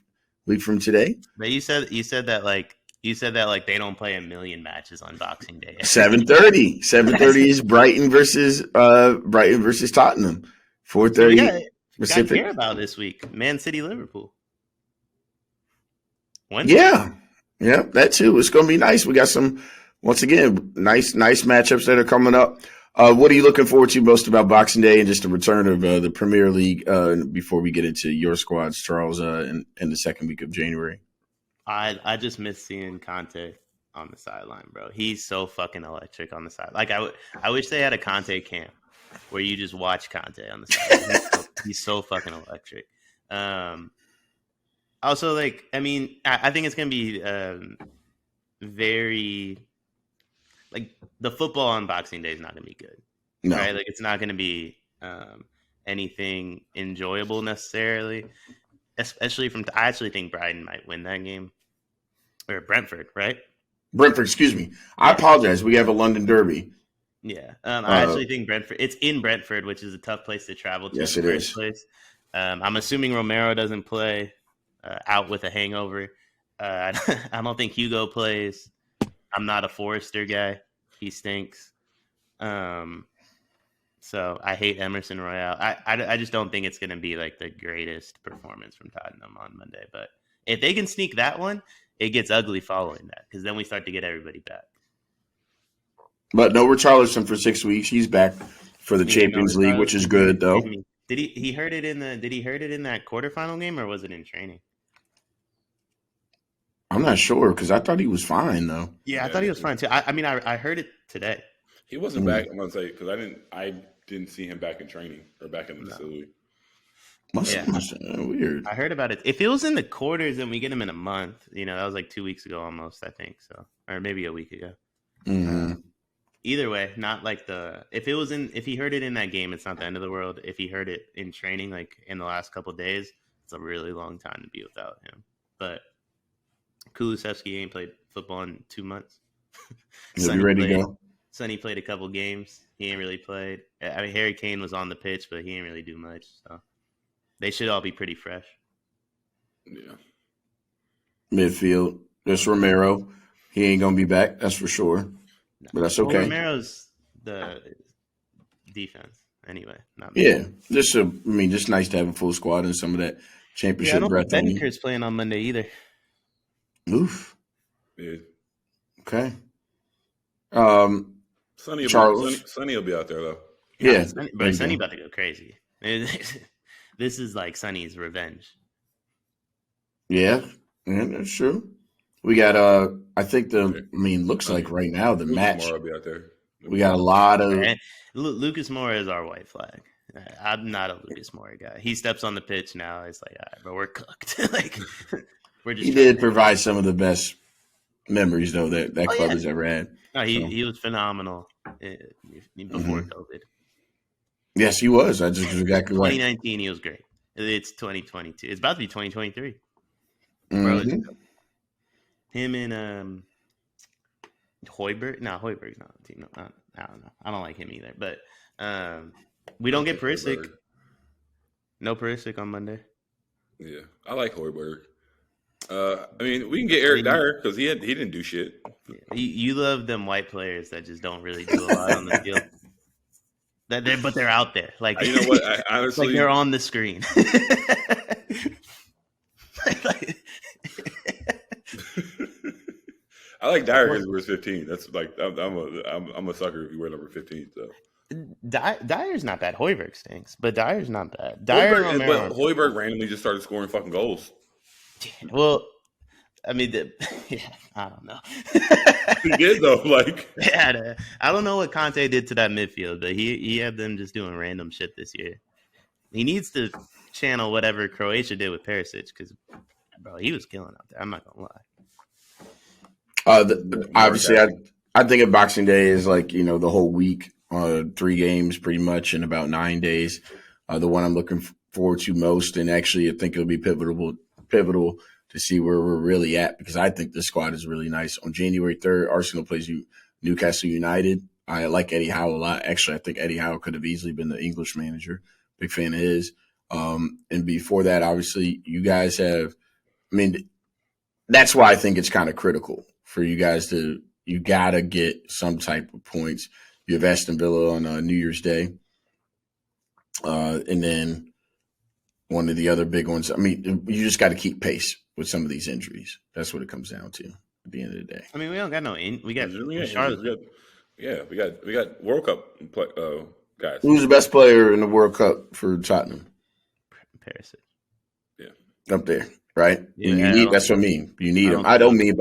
from today.
But you said that like they don't play a million matches on Boxing Day.
7:30. 7:30 is Brighton versus Tottenham. 4:30.
You got to care about this week. Man City, Liverpool.
Wednesday. Yeah, that too. It's going to be nice. We got some, once again, nice matchups that are coming up. What are you looking forward to most about Boxing Day and just the return of the Premier League before we get into your squads, Charles, in the second week of January?
I just miss seeing Conte on the sideline, bro. He's so fucking electric on the side. Like I wish they had a Conte camp where you just watch Conte on the side. He's so fucking electric. Also, like, I mean, I think it's going to be very like the football on Boxing Day is not going to be good,
No.
right? Like it's not going to be anything enjoyable necessarily, especially from. I actually think Brighton might win that game, or Brentford, right?
Brentford, excuse me. I apologize. We have a London Derby.
Yeah, I actually think Brentford. It's in Brentford, which is a tough place to travel to.
Yes,
in
it
the first
is.
place. I'm assuming Romero doesn't play, out with a hangover. I don't think Hugo plays. I'm not a Forrester guy. He stinks. So I hate Emerson Royale. I just don't think it's going to be like the greatest performance from Tottenham on Monday. But if they can sneak that one, it gets ugly following that because then we start to get everybody back.
But no Richarlison for 6 weeks. He's back for the Champions League, which is good though.
Did he hurt it in that quarterfinal game or was it in training?
I'm not sure because I thought he was fine though.
Yeah, I thought he was fine too. I heard it today.
He wasn't back. I'm gonna say because I didn't see him back in training or back in the facility.
Weird.
I heard about it. If it was in the quarters and we get him in a month, that was like 2 weeks ago almost, I think so, or maybe a week ago.
Mm-hmm.
Either way, not like if he heard it in that game, it's not the end of the world. If he heard it in training, like in the last couple of days, it's a really long time to be without him. But Kulusevski ain't played football in 2 months.
He'll be ready to go.
Sonny played a couple games. He ain't really played. I mean, Harry Kane was on the pitch, but he ain't really do much. So they should all be pretty fresh.
Yeah.
Midfield. There's Romero. He ain't gonna be back. That's for sure. But that's okay.
Romero's the defense anyway. Not
yeah, just nice to have a full squad and some of that championship breath.
I don't think Bediker's playing on Monday either.
Oof.
Yeah.
Okay.
Sonny will be out there though.
Yeah,
Sonny about to go crazy. This is like Sonny's revenge.
Yeah, that's true. We got I think looks like right now the
Lucas
match.
Moura will be out there.
We got a lot of
Lucas Moura is our white flag. I'm not a Lucas Moura guy. He steps on the pitch now. It's like, all right, but we're cooked. Like we're just.
He did provide some of the best memories though that club has ever had.
No, he was phenomenal before COVID.
Yes, he was. I just was exactly right.
2019, he was great. It's 2022. It's about to be 2023.
Mm-hmm.
Him and Højbjerg. No, Højbjerg's not on the team. No, I don't know. I don't like him either. But we don't get Perisic. No Perisic on Monday.
Yeah, I like Højbjerg. We can get Eric Dyer because he didn't do shit.
You love them white players that just don't really do a lot on the field. But they're out there. Like
you know what? I honestly,
like they're on the screen.
I like Dyer because he wears 15. That's like I'm a sucker if you wear number 15. So
Dyer's not bad. Højbjerg stinks, but Dyer's not bad.
Højbjerg randomly just started scoring fucking goals.
Well, I mean, I don't know.
He did though. Like,
I don't know what Conte did to that midfield, but he had them just doing random shit this year. He needs to channel whatever Croatia did with Perisic because, bro, he was killing out there. I'm not gonna lie.
Obviously, I think of Boxing Day is like the whole week, 3 games pretty much in about 9 days. The one I'm looking forward to most, and actually I think it'll be pivotal to see where we're really at because I think this squad is really nice. On January 3rd, Arsenal plays Newcastle United. I like Eddie Howe a lot. Actually, I think Eddie Howe could have easily been the English manager. Big fan of his. And before that, obviously, you guys have – that's why I think it's kind of critical for you guys to – you got to get some type of points. You have Aston Villa on New Year's Day. And then one of the other big ones, you just got to keep pace with some of these injuries. That's what it comes down to at the end of the day.
We don't got we got
Charlotte. We got World Cup guys.
Who's the best player in the World Cup for Tottenham?
Perisic.
Yeah. Up there, right?
Yeah,
that's what I mean. You need him. I don't mean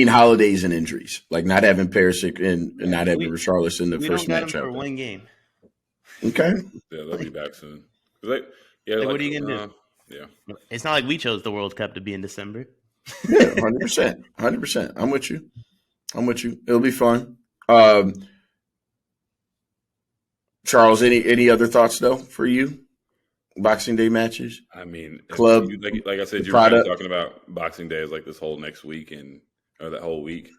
holidays and injuries, like not having Perisic and not having Richarlison in the first match.
For one game.
Okay.
Yeah, they'll be back soon.
What are you gonna do?
Yeah.
It's not like we chose the World Cup to be in December.
Yeah, 100%. 100%. I'm with you. It'll be fun. Um, Charles, any other thoughts though for you? Boxing Day matches,
I mean,
club,
like I said, you were kind of
product.
talking about Boxing Day as like this whole next week or that whole week.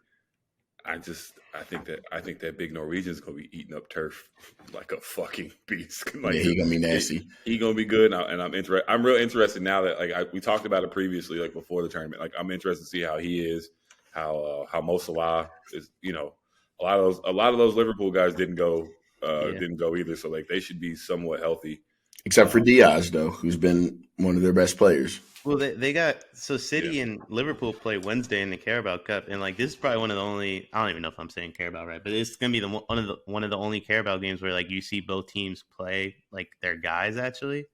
I think that big Norwegian's gonna be eating up turf like a fucking beast. Like
Yeah, he gonna be nasty.
he gonna be good, and I'm real interested now that we talked about it previously, like before the tournament. Like I'm interested to see how he is, how Mo Salah is. You know, a lot of those Liverpool guys didn't go either. So like they should be somewhat healthy.
Except for Diaz though, who's been one of their best players.
Well, they got City and Liverpool play Wednesday in the Carabao Cup, and like this is probably one of the only. I don't even know if I'm saying Carabao right, but it's gonna be one of the only Carabao games where like you see both teams play like their guys actually,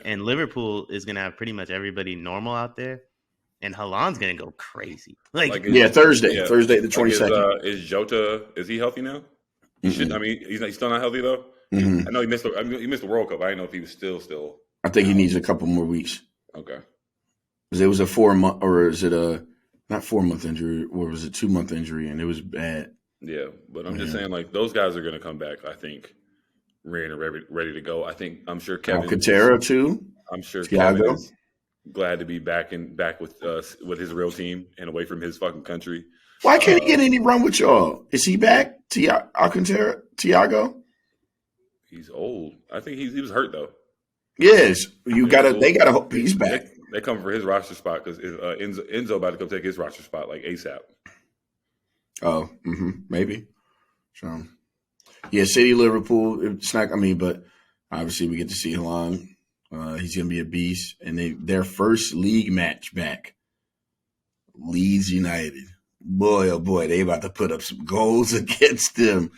and Liverpool is gonna have pretty much everybody normal out there, and Haaland's gonna go crazy.
Thursday the 22nd.
Is Jota, is he healthy now? He should. I mean, he's still not healthy though.
Mm-hmm.
I know he missed the World Cup. I didn't know if he was still.
I think he needs a couple more weeks.
Okay.
Because it was a 4 month, or is it not 4 month injury, or was it 2 month injury, and it was bad.
Yeah, but I'm just saying, like those guys are going to come back. I think ready to go. I'm sure Kevin
Alcantara too.
I'm sure
Thiago.
Kevin is glad to be back with his real team and away from his fucking country.
Why can't he get any run with y'all? Is he back? Alcantara, Thiago?
He's old. I think he was hurt though.
Yes, they gotta hope he's back.
They come for his roster spot because Enzo about to come take his roster spot like ASAP.
Oh, maybe. So, yeah, City, Liverpool. It's not. I mean, but obviously we get to see Haaland. He's gonna be a beast, and their first league match back. Leeds United. Boy, oh boy, they about to put up some goals against them.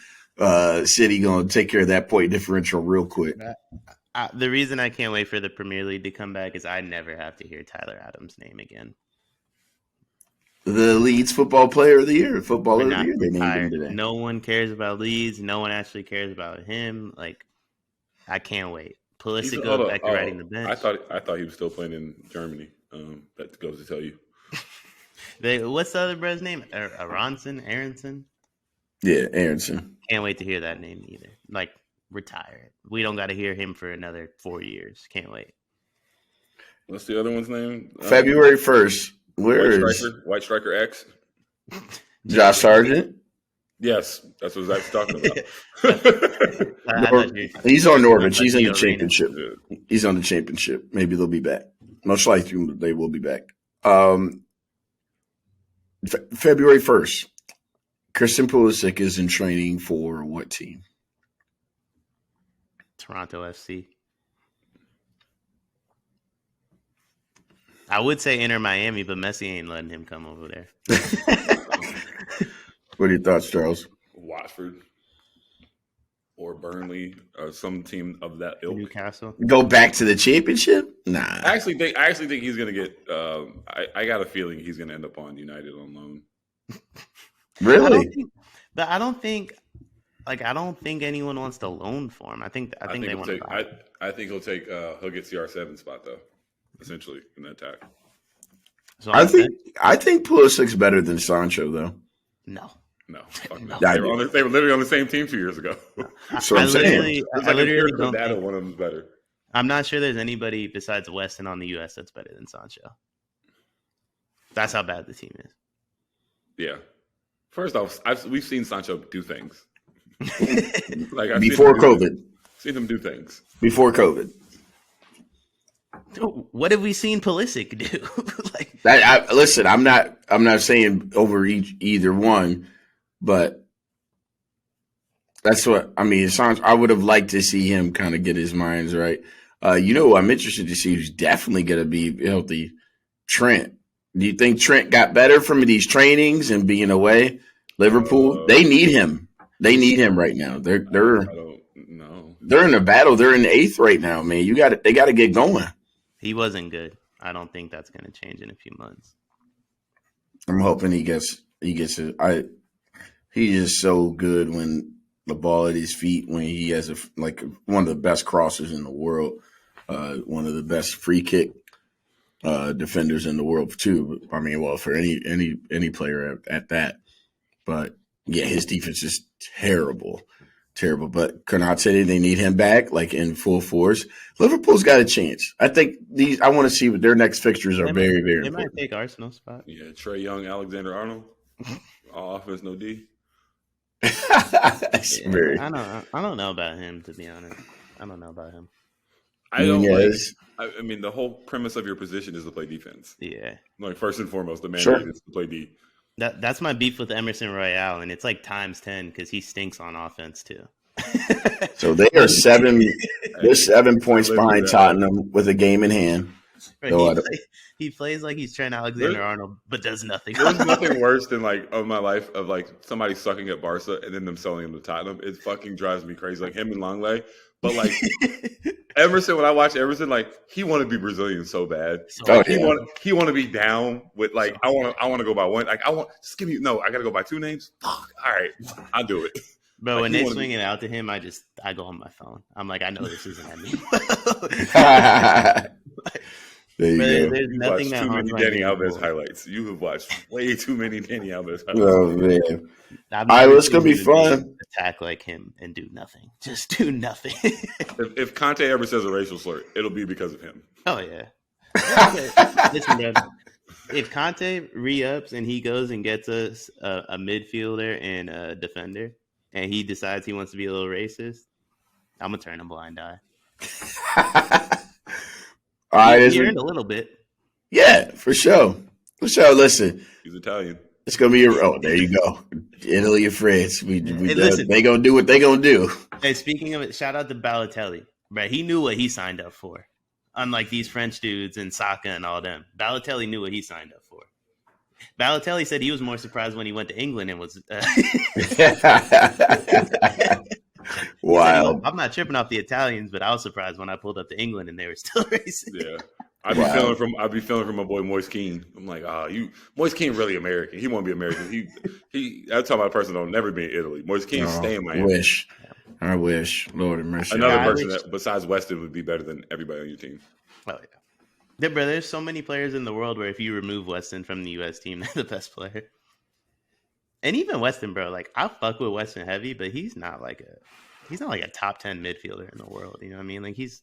City gonna take care of that point differential real quick.
The reason I can't wait for the Premier League to come back is I never have to hear Tyler Adams' name again.
The Leeds Footballer of the Year. They named him today.
No one cares about Leeds. No one actually cares about him. Like, I can't wait. Pulisic goes back to riding the bench.
I thought he was still playing in Germany. That goes to tell you.
What's the other brother's name? Aronson?
Yeah, Aronson.
Can't wait to hear that name either. Like, retire. We don't got to hear him for another 4 years. Can't wait.
What's the other one's name?
February 1st.
White Striker X?
Josh Sargent?
Yes, that's what Zach's talking about.
He's on Norwich. He's in the championship. He's on the championship. Maybe they'll be back. Most likely they will be back. February 1st. Christian Pulisic is in training for what team?
Toronto FC. I would say Inter Miami, but Messi ain't letting him come over there.
What are your thoughts, Charles?
Watford or Burnley or some team of that ilk.
Newcastle.
Go back to the championship? Nah.
I actually think he's gonna get. I got a feeling he's gonna end up on United on loan.
Really?
I don't think anyone wants to loan for him. I think they want to buy him.
I think he'll get CR7 spot though, essentially in that attack.
So
I think Pulisic's better than Sancho though.
No. Fuck no.
No.
They were literally on the same team 2 years ago.
That's what I'm saying.
I literally don't
think
think
one of them's better.
I'm not sure there's anybody besides Weston on the US that's better than Sancho. That's how bad the team is.
Yeah. First off, we've seen Sancho do things.
Before COVID.
Seen him do things.
Before COVID.
What have we seen Pulisic do?
Listen, I'm not saying over either one, but that's what I mean. I would have liked to see him kind of get his minds right. I'm interested to see who's definitely going to be healthy. Trent. Do you think Trent got better from these trainings and being away? Liverpool, they need him. They need him right now. They're in a battle. They're in 8th right now, man. They got to get going.
He wasn't good. I don't think that's going to change in a few months.
I'm hoping he gets it. He is so good when the ball at his feet, when he has one of the best crossers in the world, one of the best free kick defenders in the world too. I mean, well, for any player at that. But Yeah, his defense is terrible. Terrible. But Konate, they need him back, like in full force. Liverpool's got a chance. I think I want to see what their next fixtures are very, very
They might
important.
take Arsenal's spot.
Yeah, Trey Young, Alexander Arnold, all offense, no D.
That's
Yeah,
very
I don't know about him, to be honest. I don't know about him.
I don't
Nunez.
I mean, the whole premise of your position is to play defense.
Yeah.
Like first and foremost, the mandate
Sure.
is to play D.
That's my beef with Emerson Royale, and it's like times 10 because he stinks on offense too.
So they are they're 7 points
I live with
behind
that.
Tottenham with a game in hand.
Bro,
No, I don't-
he plays like he's Trent Alexander-Arnold, but does nothing.
There's nothing worse than like of my life of like somebody sucking at Barca and then them selling him to Tottenham. It fucking drives me crazy. Like him and Longley. But like Emerson, when I watch Emerson, like he want to be Brazilian so bad.
Oh,
He
yeah.
want to be down with like I want to go by one. Like I gotta go by two names. Fuck. All right, I'll do it.
Bro,
Like,
when
he
they
wanna
swing
be-
it out to him, I go on my phone. I'm like, I know this isn't at me.
There you
But
go.
there's
You
nothing
watched
that
too
haunts
many
my
Danny
dreams
Alves
more.
highlights. You have watched way too many Danny Alves highlights.
Oh man.
I've
All right,
never
it's gonna
seen
be
him
fun.
attack like him and do nothing. Just do nothing.
If Conte ever says a racial slur, it'll be because of him.
Oh yeah. Listen, bro. If Conte re-ups and he goes and gets us a midfielder and a defender, and he decides he wants to be a little racist, I'm gonna turn a blind eye.
All right,
He earned a little bit.
yeah, for sure. For sure. Listen,
He's Italian.
it's gonna be there you go. Italy and France. We
Hey, listen.
they gonna do what they gonna do.
Hey, speaking of it, shout out to Balotelli. Right, he knew what he signed up for. Unlike these French dudes and Saka and all them, Balotelli knew what he signed up for. Balotelli said he was more surprised when he went to England and was.
Wild.
I'm not tripping off the Italians, but I was surprised when I pulled up to England and they were still racist.
Yeah. I'd be feeling from my boy Moise Keane. I'm like, Moise Keane really American. He won't be American. I'm talking about a person that'll never be in Italy. Moise Keane stay in Miami.
I wish. Lord have mercy.
Another
Yeah, I
person
wish-
that besides Weston would be better than everybody on your team.
Oh yeah. Yeah, bro, there's so many players in the world where if you remove Weston from the U.S. team, they're the best player. And even Weston, bro, like I fuck with Weston heavy, but he's not like a top 10 midfielder in the world. You know what I mean? Like he's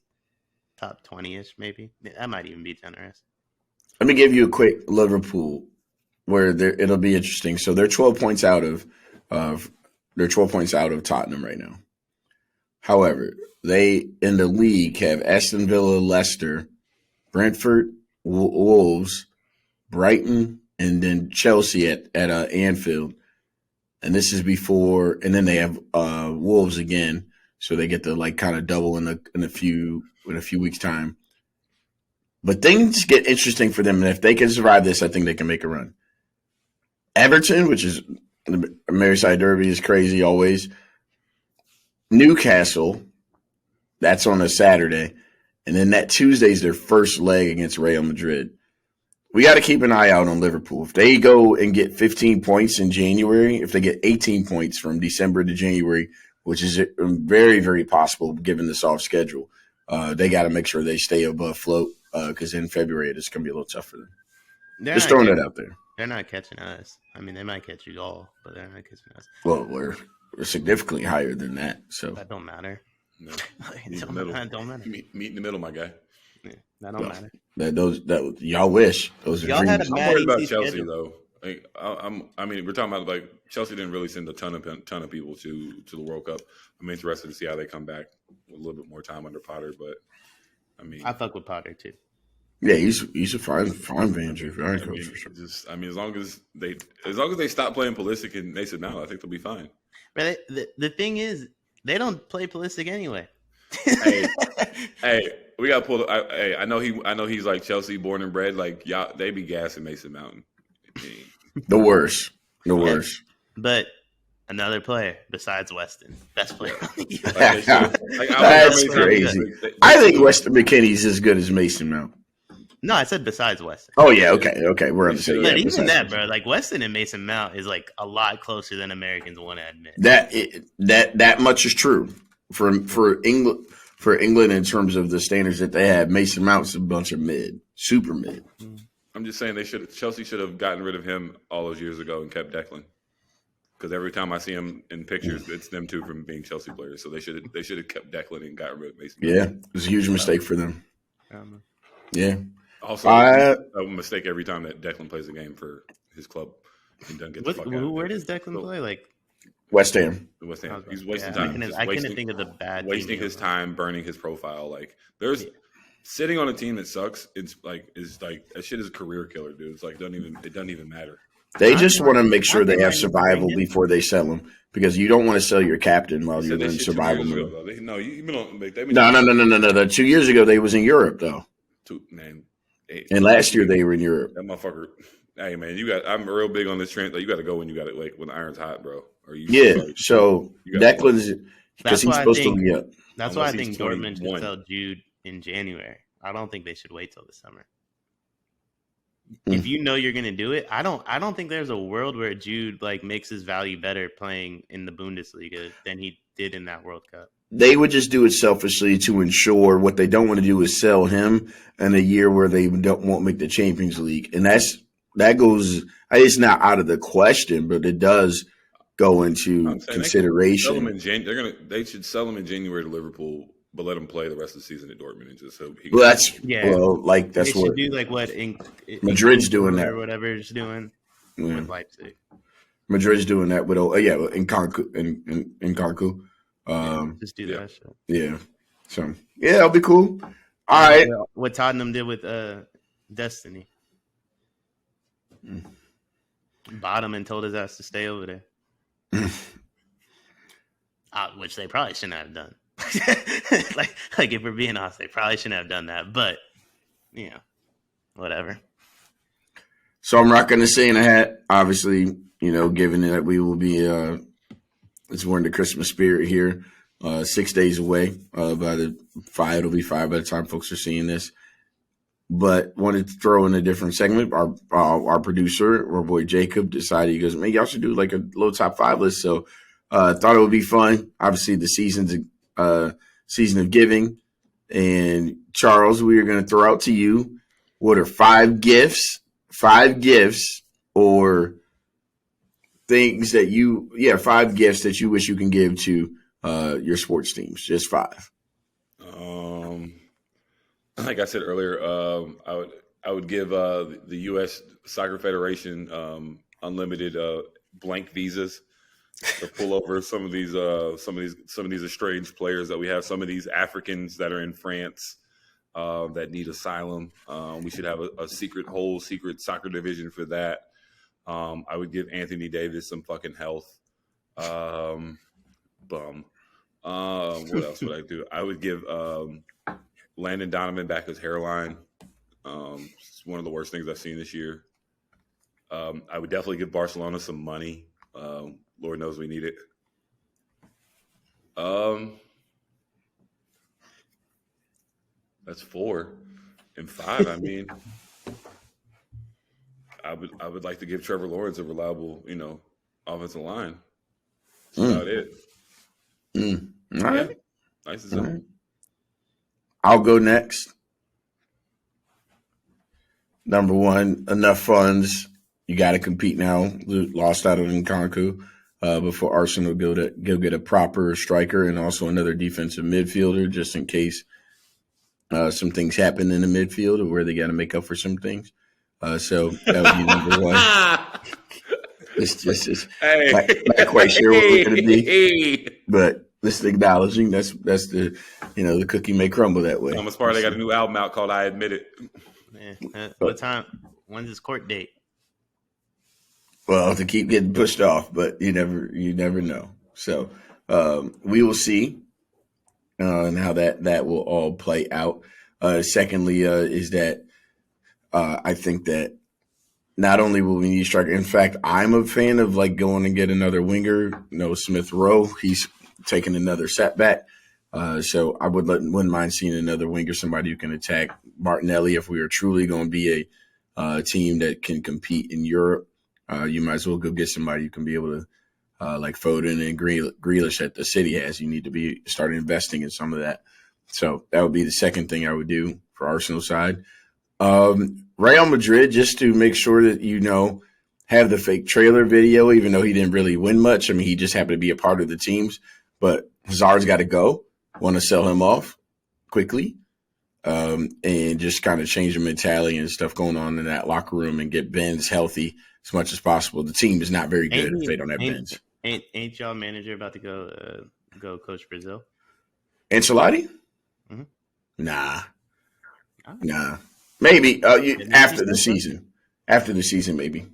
top 20-ish, maybe. That might even be generous.
Let me give you a quick Liverpool where it'll be interesting. So they're 12 points out of Tottenham right now. However, they in the league have Aston Villa, Leicester, Brentford, Wolves, Brighton, and then Chelsea at Anfield. And this is before, and then they have Wolves again, so they get to like kind of double in a few weeks time. But things get interesting for them, and if they can survive this, I think they can make a run. Everton, which is the Merseyside Derby, is crazy always. Newcastle, that's on a Saturday, and then that Tuesday's their first leg against Real Madrid. We got to keep an eye out on Liverpool. If they go and get 15 points in January, if they get 18 points from December to January, which is very, very possible given the soft schedule, they got to make sure they stay above float because in February it's going to be a little tough for them. Just throwing it out there.
They're not catching us. I mean, they might catch you all, but they're not catching us.
Well, we're significantly higher than that. So
That don't matter.
No.
It
Meet in the
don't,
middle.
that don't matter.
Meet in the middle, my guy.
Yeah, that don't matter.
that y'all wish those are
Y'all had
dreams.
a
I'm
Mad
worried about
easy
Chelsea
schedule.
though. Like, I mean, we're talking about like Chelsea didn't really send a ton of people to the World Cup. I'm interested to see how they come back with a little bit more time under Potter. But I mean,
I fuck with Potter too.
Yeah, he's a fine manager, fine
I
coach
mean,
for sure.
as long as they stop playing Pulisic and Mason Mount, I think they'll be fine.
But the thing is, they don't play Pulisic anyway.
Hey, we got to pull. I know he's like Chelsea born and bred. Like y'all, they be gassing Mason Mount.
The worst.
But another player besides Weston, best player.
That's crazy. I think Weston McKinney's as good as Mason Mount.
No, I said besides Weston.
Oh yeah, okay, we're on the same.
But
Yeah,
even
besides
that, bro, like Weston and Mason Mount is like a lot closer than Americans want to admit.
that much is true for England in terms of the standards that they have. Mason Mount's a bunch of super mid.
I'm just saying Chelsea should have gotten rid of him all those years ago and kept Declan. because every time I see them in pictures, it's them two from being Chelsea players. So they should have kept Declan and got rid of Mason.
Yeah, it was a huge mistake for them. Yeah.
Also, a mistake every time that Declan plays a game for his club and doesn't get the fuck out.
Where does Declan play? Like
West Ham.
West Ham. He's wasting time.
I couldn't think of the bad.
Wasting his time, burning his profile. Like there's sitting on a team that sucks. It's like that shit is a career killer, dude. It's like it doesn't even matter.
They just want to make sure they have survival before they sell them, because you don't want to sell your captain while you're in survival mode.
No, you've been on.
No. 2 years ago they was in Europe though. And last year they were in Europe.
That motherfucker. Hey man, I'm real big on this trend. Like, you got to go when you got it. Like when the iron's hot, bro.
So Declan's because he's supposed to be up.
That's why I think Dortmund should sell Jude in January. I don't think they should wait till the summer. If you know you're going to do it, I don't think there's a world where Jude like makes his value better playing in the Bundesliga than he did in that World Cup.
They would just do it selfishly to ensure what they don't want to do is sell him in a year where they won't make the Champions League, and that goes. It's not out of the question, but it does go into consideration.
They should sell him in January to Liverpool, but let him play the rest of the season at Dortmund and just so he.
Well, that's that's
they
what
do. Like what
Madrid's doing that
or whatever it's doing with Leipzig.
Madrid's doing that with Nkunku in Nkunku.
Just do that shit.
Yeah. So it'll be cool. All right.
What Tottenham did with Destiny. Bought him and told his ass to stay over there. Which they probably shouldn't have done. like if we're being honest, they probably shouldn't have done that. But whatever.
So I'm rocking the Santa hat, obviously, given that we will be we're in the Christmas spirit here. 6 days away. It'll be 5 by the time folks are seeing this. But wanted to throw in a different segment. Our producer, our boy Jacob, decided, he goes, man, y'all should do like a little top 5 list. So thought it would be fun. Obviously, the season of giving. And Charles, we are going to throw out to you, what are 5 gifts or things that 5 gifts that you wish you can give to your sports teams. Just 5.
Like I said earlier, I would give the U.S. Soccer Federation unlimited blank visas to pull over some of these estranged players that we have. Some of these Africans that are in France that need asylum. We should have a secret soccer division for that. I would give Anthony Davis some fucking health. What else would I do? I would give Landon Donovan back his hairline. It's one of the worst things I've seen this year. I would definitely give Barcelona some money. Lord knows we need it. That's 4. And 5, I mean, I would like to give Trevor Lawrence a reliable, offensive line. That's about it.
All right.
Yeah. Nice and simple.
Right. I'll go next. Number 1, enough funds. You got to compete now. Lost out on Nkunku before Arsenal go get a proper striker and also another defensive midfielder, just in case some things happen in the midfield or where they got to make up for some things. So that would be number 1. It's not quite sure what we're going to be, but just acknowledging that's the the cookie may crumble that way.
Thomas Partey got a new album out called "I Admit It."
What time? When's his court date?
Well, to keep getting pushed off, but you never know. So we will see and how that will all play out. Secondly, is that I think that not only will we need a striker. In fact, I'm a fan of like going and get another winger. Smith Rowe, he's taking another setback. So I wouldn't mind seeing another winger, somebody who can attack Martinelli. If we are truly going to be a team that can compete in Europe, you might as well go get somebody who can be able to, like Foden and Grealish that the city has. You need to start investing in some of that. So that would be the second thing I would do for Arsenal side. Real Madrid, just to make sure that have the fake trailer video, even though he didn't really win much. I mean, he just happened to be a part of the teams. But Hazard's got to go. Want to sell him off quickly, and just kind of change the mentality and stuff going on in that locker room and get Benz healthy as much as possible. The team is not very good if they don't have Benz.
Ain't y'all manager about to go coach Brazil?
Ancelotti?
Mm-hmm.
Nah. Maybe after the season. After the season, maybe.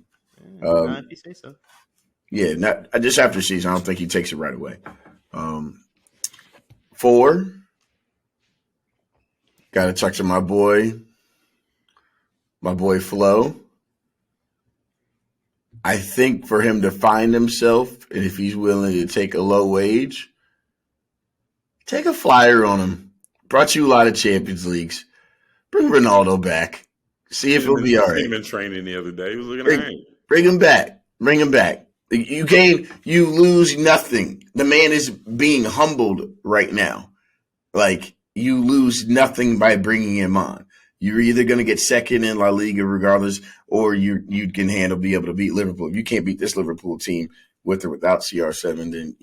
If you say so.
Yeah, not just after the season. I don't think he takes it right away. 4. Got to talk to my boy Flo. I think for him to find himself, and if he's willing to take a low wage, take a flyer on him. Brought you a lot of Champions Leagues. Bring Ronaldo back. See if he'll be all right.
Seen him in training the other day. He was looking all right.
Bring him back. Bring him back. You lose nothing. The man is being humbled right now. Like, you lose nothing by bringing him on. You're either going to get second in La Liga regardless, or you can be able to beat Liverpool. If you can't beat this Liverpool team with or without CR7, then,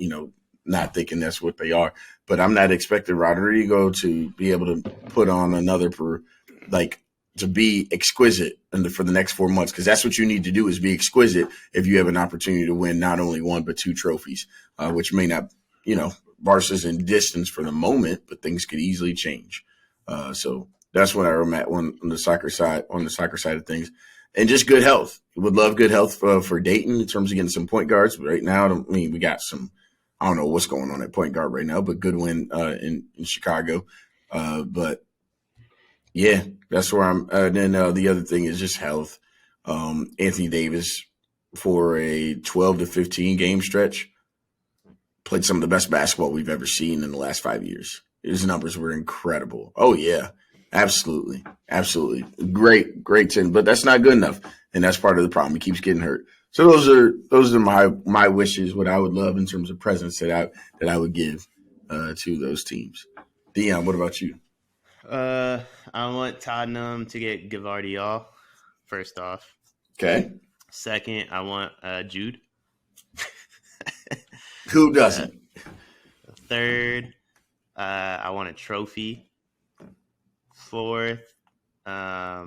not thinking that's what they are. But I'm not expecting Rodrigo to be able to put on another to be exquisite for the next 4 months, because that's what you need to do, is be exquisite if you have an opportunity to win not only 1 but 2 trophies, which may not, Barca's in distance for the moment, but things could easily change. So that's what I'm at on the soccer side of things, and just good health. Would love good health for Dayton in terms of getting some point guards. But right now, we got some. I don't know what's going on at point guard right now, but good win in Chicago. But yeah, that's where I'm. Then the other thing is just health. Anthony Davis, for a 12 to 15 game stretch, played some of the best basketball we've ever seen in the last 5 years. His numbers were incredible. Oh yeah, absolutely. Great 10, but that's not good enough, and that's part of the problem. He keeps getting hurt. So those are my wishes. What I would love in terms of presents that I would give to those teams. Deion, what about you?
I want Tottenham to get Gvardiol, first off.
Okay.
Second, I want Jude.
Who doesn't?
Third, I want a trophy. Fourth, I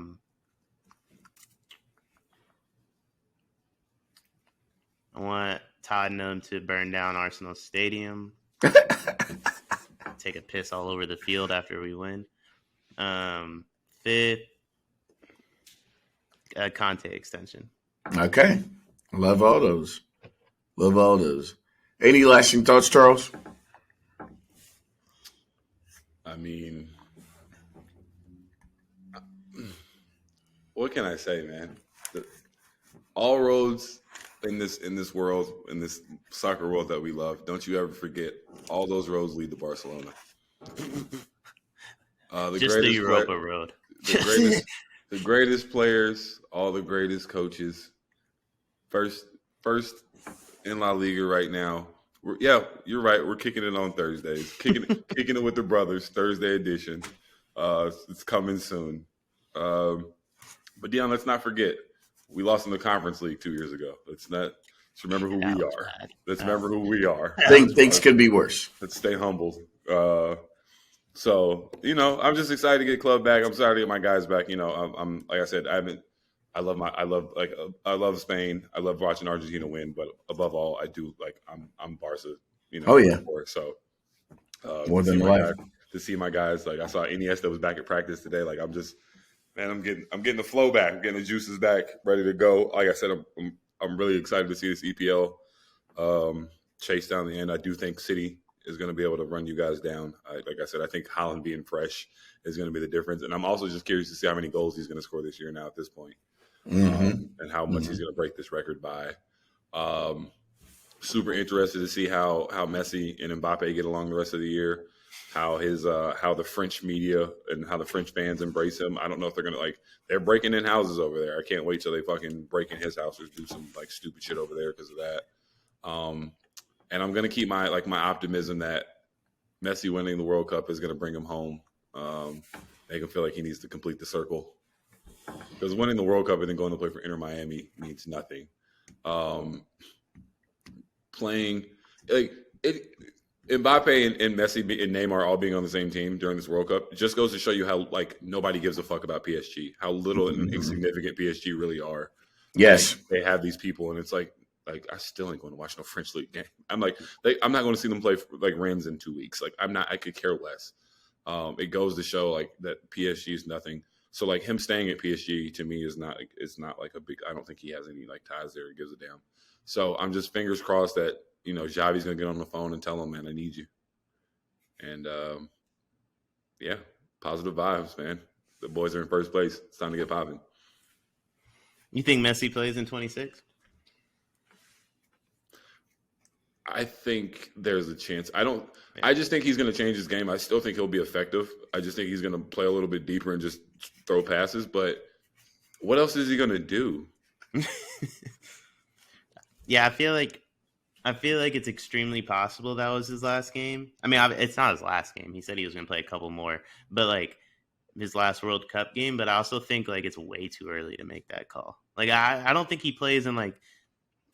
want Tottenham to burn down Arsenal Stadium. Take a piss all over the field after we win. Fifth, a Conte extension.
Okay. Love all those. Any lasting thoughts, Charles?
I mean, what can I say, man? All roads in this world, in this soccer world that we love, don't you ever forget, all those roads lead to Barcelona.
The Europa road.
The greatest players, all the greatest coaches. First in La Liga right now. You're right. We're kicking it on Thursdays. Kicking it with the brothers. Thursday edition. It's coming soon. But Deion, let's not forget, we lost in the Conference League 2 years ago. Let's remember who we are. Let's remember who we are.
Things could be worse.
Let's stay humble. So I'm just excited to get club back. I'm sorry to get my guys back. I'm like I said, I love Spain. I love watching Argentina win, but above all, I do I'm Barca.
Oh yeah.
So
more than life.
To see my guys, I saw Iniesta was back at practice today. I'm getting the flow back. I'm getting the juices back, ready to go. Like I said, I'm really excited to see this EPL chase down the end. I do think City is going to be able to run you guys down. Like I said, I think Haaland being fresh is going to be the difference. And I'm also just curious to see how many goals he's going to score this year now at this point, and how much he's going to break this record by. Super interested to see how Messi and Mbappe get along the rest of the year. How the French media and how the French fans embrace him. I don't know if they're gonna they're breaking in houses over there. I can't wait till they fucking break in his house or do some stupid shit over there because of that. And I'm gonna keep my optimism that Messi winning the World Cup is gonna bring him home. Make him feel like he needs to complete the circle. Because winning the World Cup and then going to play for Inter Miami means nothing. Um, playing like it. Mbappe and Messi and Neymar all being on the same team during this World Cup just goes to show you how like nobody gives a fuck about PSG, how little and insignificant PSG really are.
Yes,
like, they have these people, and it's like I still ain't going to watch no French league game. I'm like I'm not going to see them play like Rennes in 2 weeks. Like I'm not. I could care less. It goes to show like that PSG is nothing. So like him staying at PSG to me is not like a big. I don't think he has any like ties there. He gives a damn. So I'm just fingers crossed that. Xavi's going to get on the phone and tell him, man, I need you. And, yeah, positive vibes, man. The boys are in first place. It's time to get popping.
You think Messi plays in 26?
I think there's a chance. I just think he's going to change his game. I still think he'll be effective. I just think he's going to play a little bit deeper and just throw passes. But what else is he going to do?
Yeah, I feel like it's extremely possible that was his last game. I mean, it's not his last game. He said he was going to play a couple more, but like his last World Cup game. But I also think like it's way too early to make that call. Like I don't think he plays in like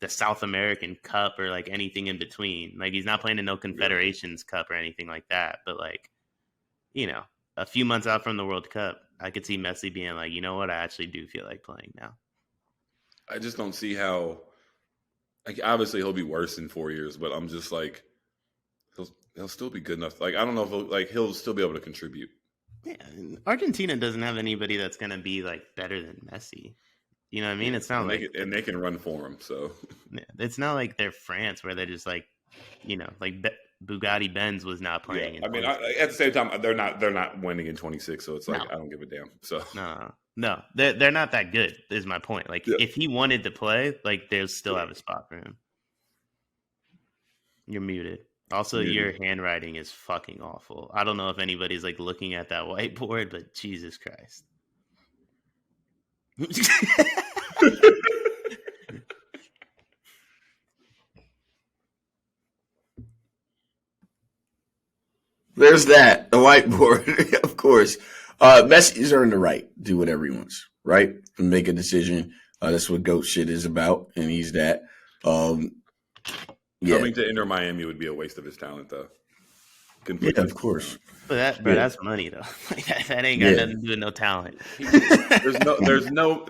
the South American Cup or like anything in between. Like he's not playing in no Confederations Cup or anything like that. But like, a few months out from the World Cup, I could see Messi being like, you know what, I actually do feel like playing now.
I just don't see how. Like obviously he'll be worse in 4 years, but I'm just like he'll still be good enough. Like I don't know if he'll still be able to contribute.
Yeah, Argentina doesn't have anybody that's gonna be like better than Messi. You know what I mean? It's not
and they can run for him. So
it's not like they're France where they're just like, like Bugatti Benz was not playing.
Yeah. I mean, at the same time, they're not winning in 26, so it's like I don't give a damn. So
no, they're not that good. Is my point. Like if he wanted to play, like they'll still have a spot for him. You're muted. Also, your handwriting is fucking awful. I don't know if anybody's like looking at that whiteboard, but Jesus Christ.
there's that. The whiteboard, of course. Messi's earned the right. Do whatever he wants, right? And make a decision. That's what GOAT shit is about, and he's that.
Coming to Inter Miami would be a waste of his talent, though.
Yeah, of course.
But that's money though. Like, that ain't got nothing to do with no talent.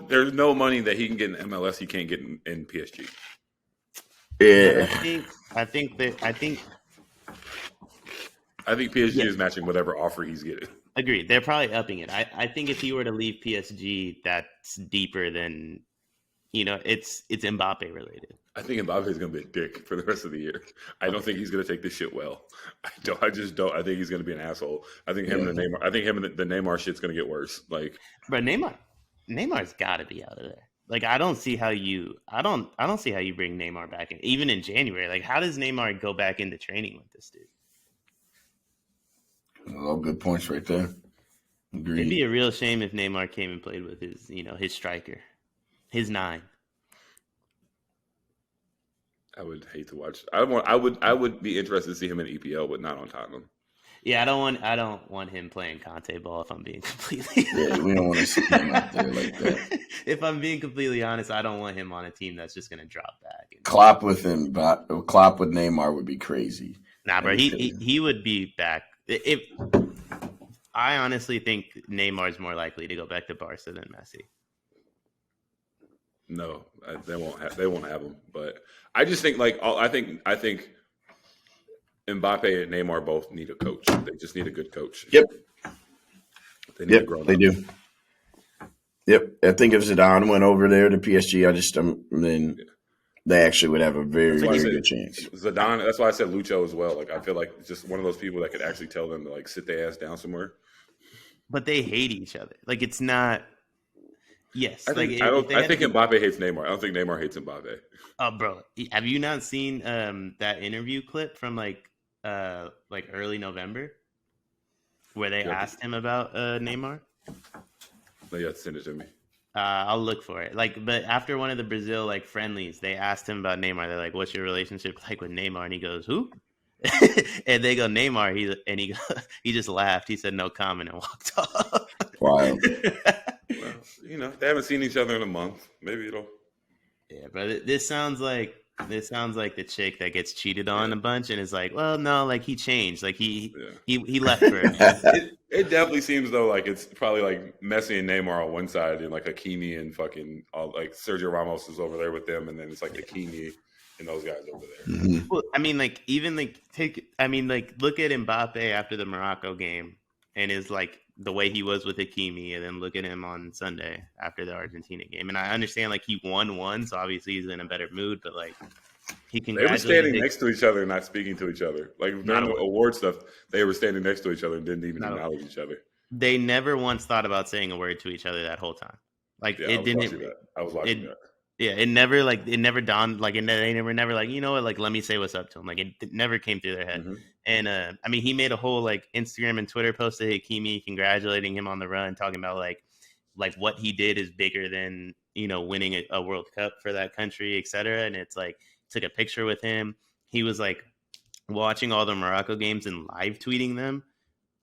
There's no money that he can get in MLS he can't get in PSG.
Yeah,
I think
PSG is matching whatever offer he's getting.
Agreed. They're probably upping it. I think if he were to leave PSG, that's deeper than, it's Mbappe related.
I think Mbappe is going to be a dick for the rest of the year. I don't think he's going to take this shit well. I just don't. I think he's going to be an asshole. I think him and the Neymar. I think him and the Neymar shit's going to get worse. Like,
but Neymar's got to be out of there. Like, I don't see how you bring Neymar back in, even in January. Like, how does Neymar go back into training with this dude?
all good points right there. Agreed.
It'd be a real shame if Neymar came and played with his striker, his 9.
I would hate to watch. I would be interested to see him in EPL, but not on Tottenham.
Yeah, I don't want him playing Conte ball. If I'm being completely
we don't want to see him out there like that.
If I'm being completely honest, I don't want him on a team that's just going to drop back.
Klopp with him, but Klopp with Neymar would be crazy.
Nah, bro, he would be back. If I honestly think Neymar's more likely to go back to Barca than Messi.
No, they won't have him. But I just think I think Mbappe and Neymar both need a coach. They just need a good coach.
Yep.
They need to grow up.
They do. Yep. I think if Zidane went over there to PSG, then they actually would have a very, very good chance.
Zidane, that's why I said Lucho as well. Like, I feel like just one of those people that could actually tell them to sit their ass down somewhere.
But they hate each other. Like, it's not. Yes.
I think Mbappe hates Neymar. I don't think Neymar hates Mbappe.
Oh, bro. Have you not seen that interview clip from early November where they asked him about Neymar?
No, you have to send it to me.
I'll look for it. But after one of the Brazil friendlies, they asked him about Neymar. They're like, "What's your relationship like with Neymar?" And he goes, "Who?" And they go, "Neymar." He just laughed. He said, "No comment," and walked off.
Wow.
Well, they haven't seen each other in a month. Maybe it'll.
Yeah, but this sounds like the chick that gets cheated on a bunch and is like, well, no, like he changed, like he left for a minute.
It definitely seems though like it's probably like Messi and Neymar on one side, and like Hakimi and fucking like Sergio Ramos is over there with them, and then it's like Hakimi and those guys over there.
Mhm.
Well, I mean, like even like look at Mbappe after the Morocco game and is like the way he was with Hakimi, and then look at him on Sunday after the Argentina game. And I understand like he won one, so obviously he's in a better mood, but like he
They were standing next to each other and not speaking to each other. Like during the award stuff, they were standing next to each other and didn't even acknowledge each other.
They never once thought about saying a word to each other that whole time. Like it didn't.
I was watching that.
Yeah, it never dawned, like, they were never like, you know what, like, let me say what's up to him. Like, it never came through their head. Mm-hmm. And, I mean, he made a whole, like, Instagram and Twitter post to Hakimi, congratulating him on the run, talking about, like what he did is bigger than, you know, winning a World Cup for that country, et cetera. And it's, like, took a picture with him. He was, like, watching all the Morocco games and live tweeting them.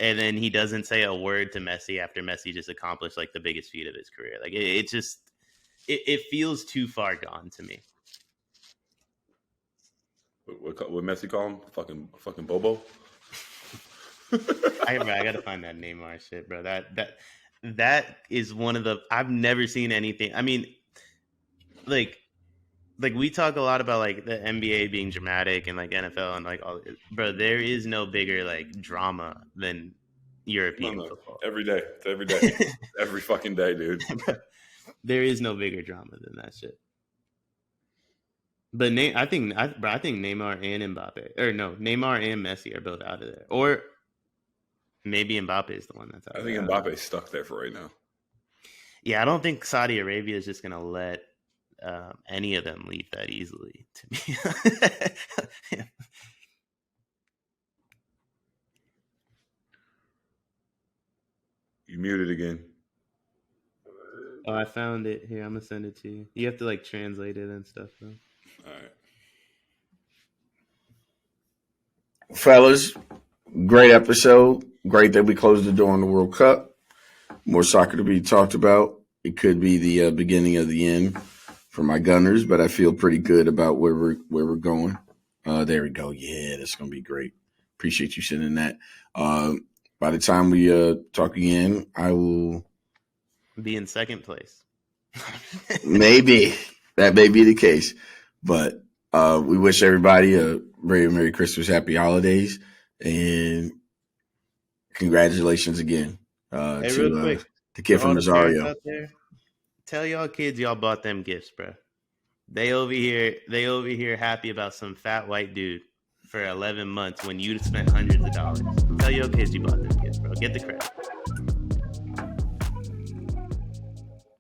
And then he doesn't say a word to Messi after Messi just accomplished, like, the biggest feat of his career. Like, it just... It feels too far gone to me.
What Messi call him? Fucking Bobo.
I gotta find that Neymar shit, bro. That is one of the I've never seen anything. I mean, like we talk a lot about like the NBA being dramatic and like NFL and like all, bro. There is no bigger like drama than European football.
Every day, it's every day, every fucking day, dude.
There is no bigger drama than that shit. But I think Neymar and Mbappe, or no, Neymar and Messi are both out of there. Or maybe Mbappe is the one that's out.
I think Mbappe's stuck there for right now.
Yeah, I don't think Saudi Arabia is just going to let any of them leave that easily. To me, yeah.
You muted again.
Oh, I found it. Here, I'm going to send it to you. You have to, like, translate it and stuff, though.
All right.
Fellas, great episode. Great that we closed the door on the World Cup. More soccer to be talked about. It could be the beginning of the end for my Gunners, but I feel pretty good about where we're going. There we go. Yeah, that's going to be great. Appreciate you sending that. By the time we talk again, I will...
be in second place.
Maybe. That may be the case. But we wish everybody a very Merry Christmas, Happy Holidays, and congratulations again to the kid from Rosario.
Tell y'all kids y'all bought them gifts, bro. They over here happy about some fat white dude for 11 months when you spent hundreds of dollars. Tell your kids you bought them gifts, bro. Get the credit.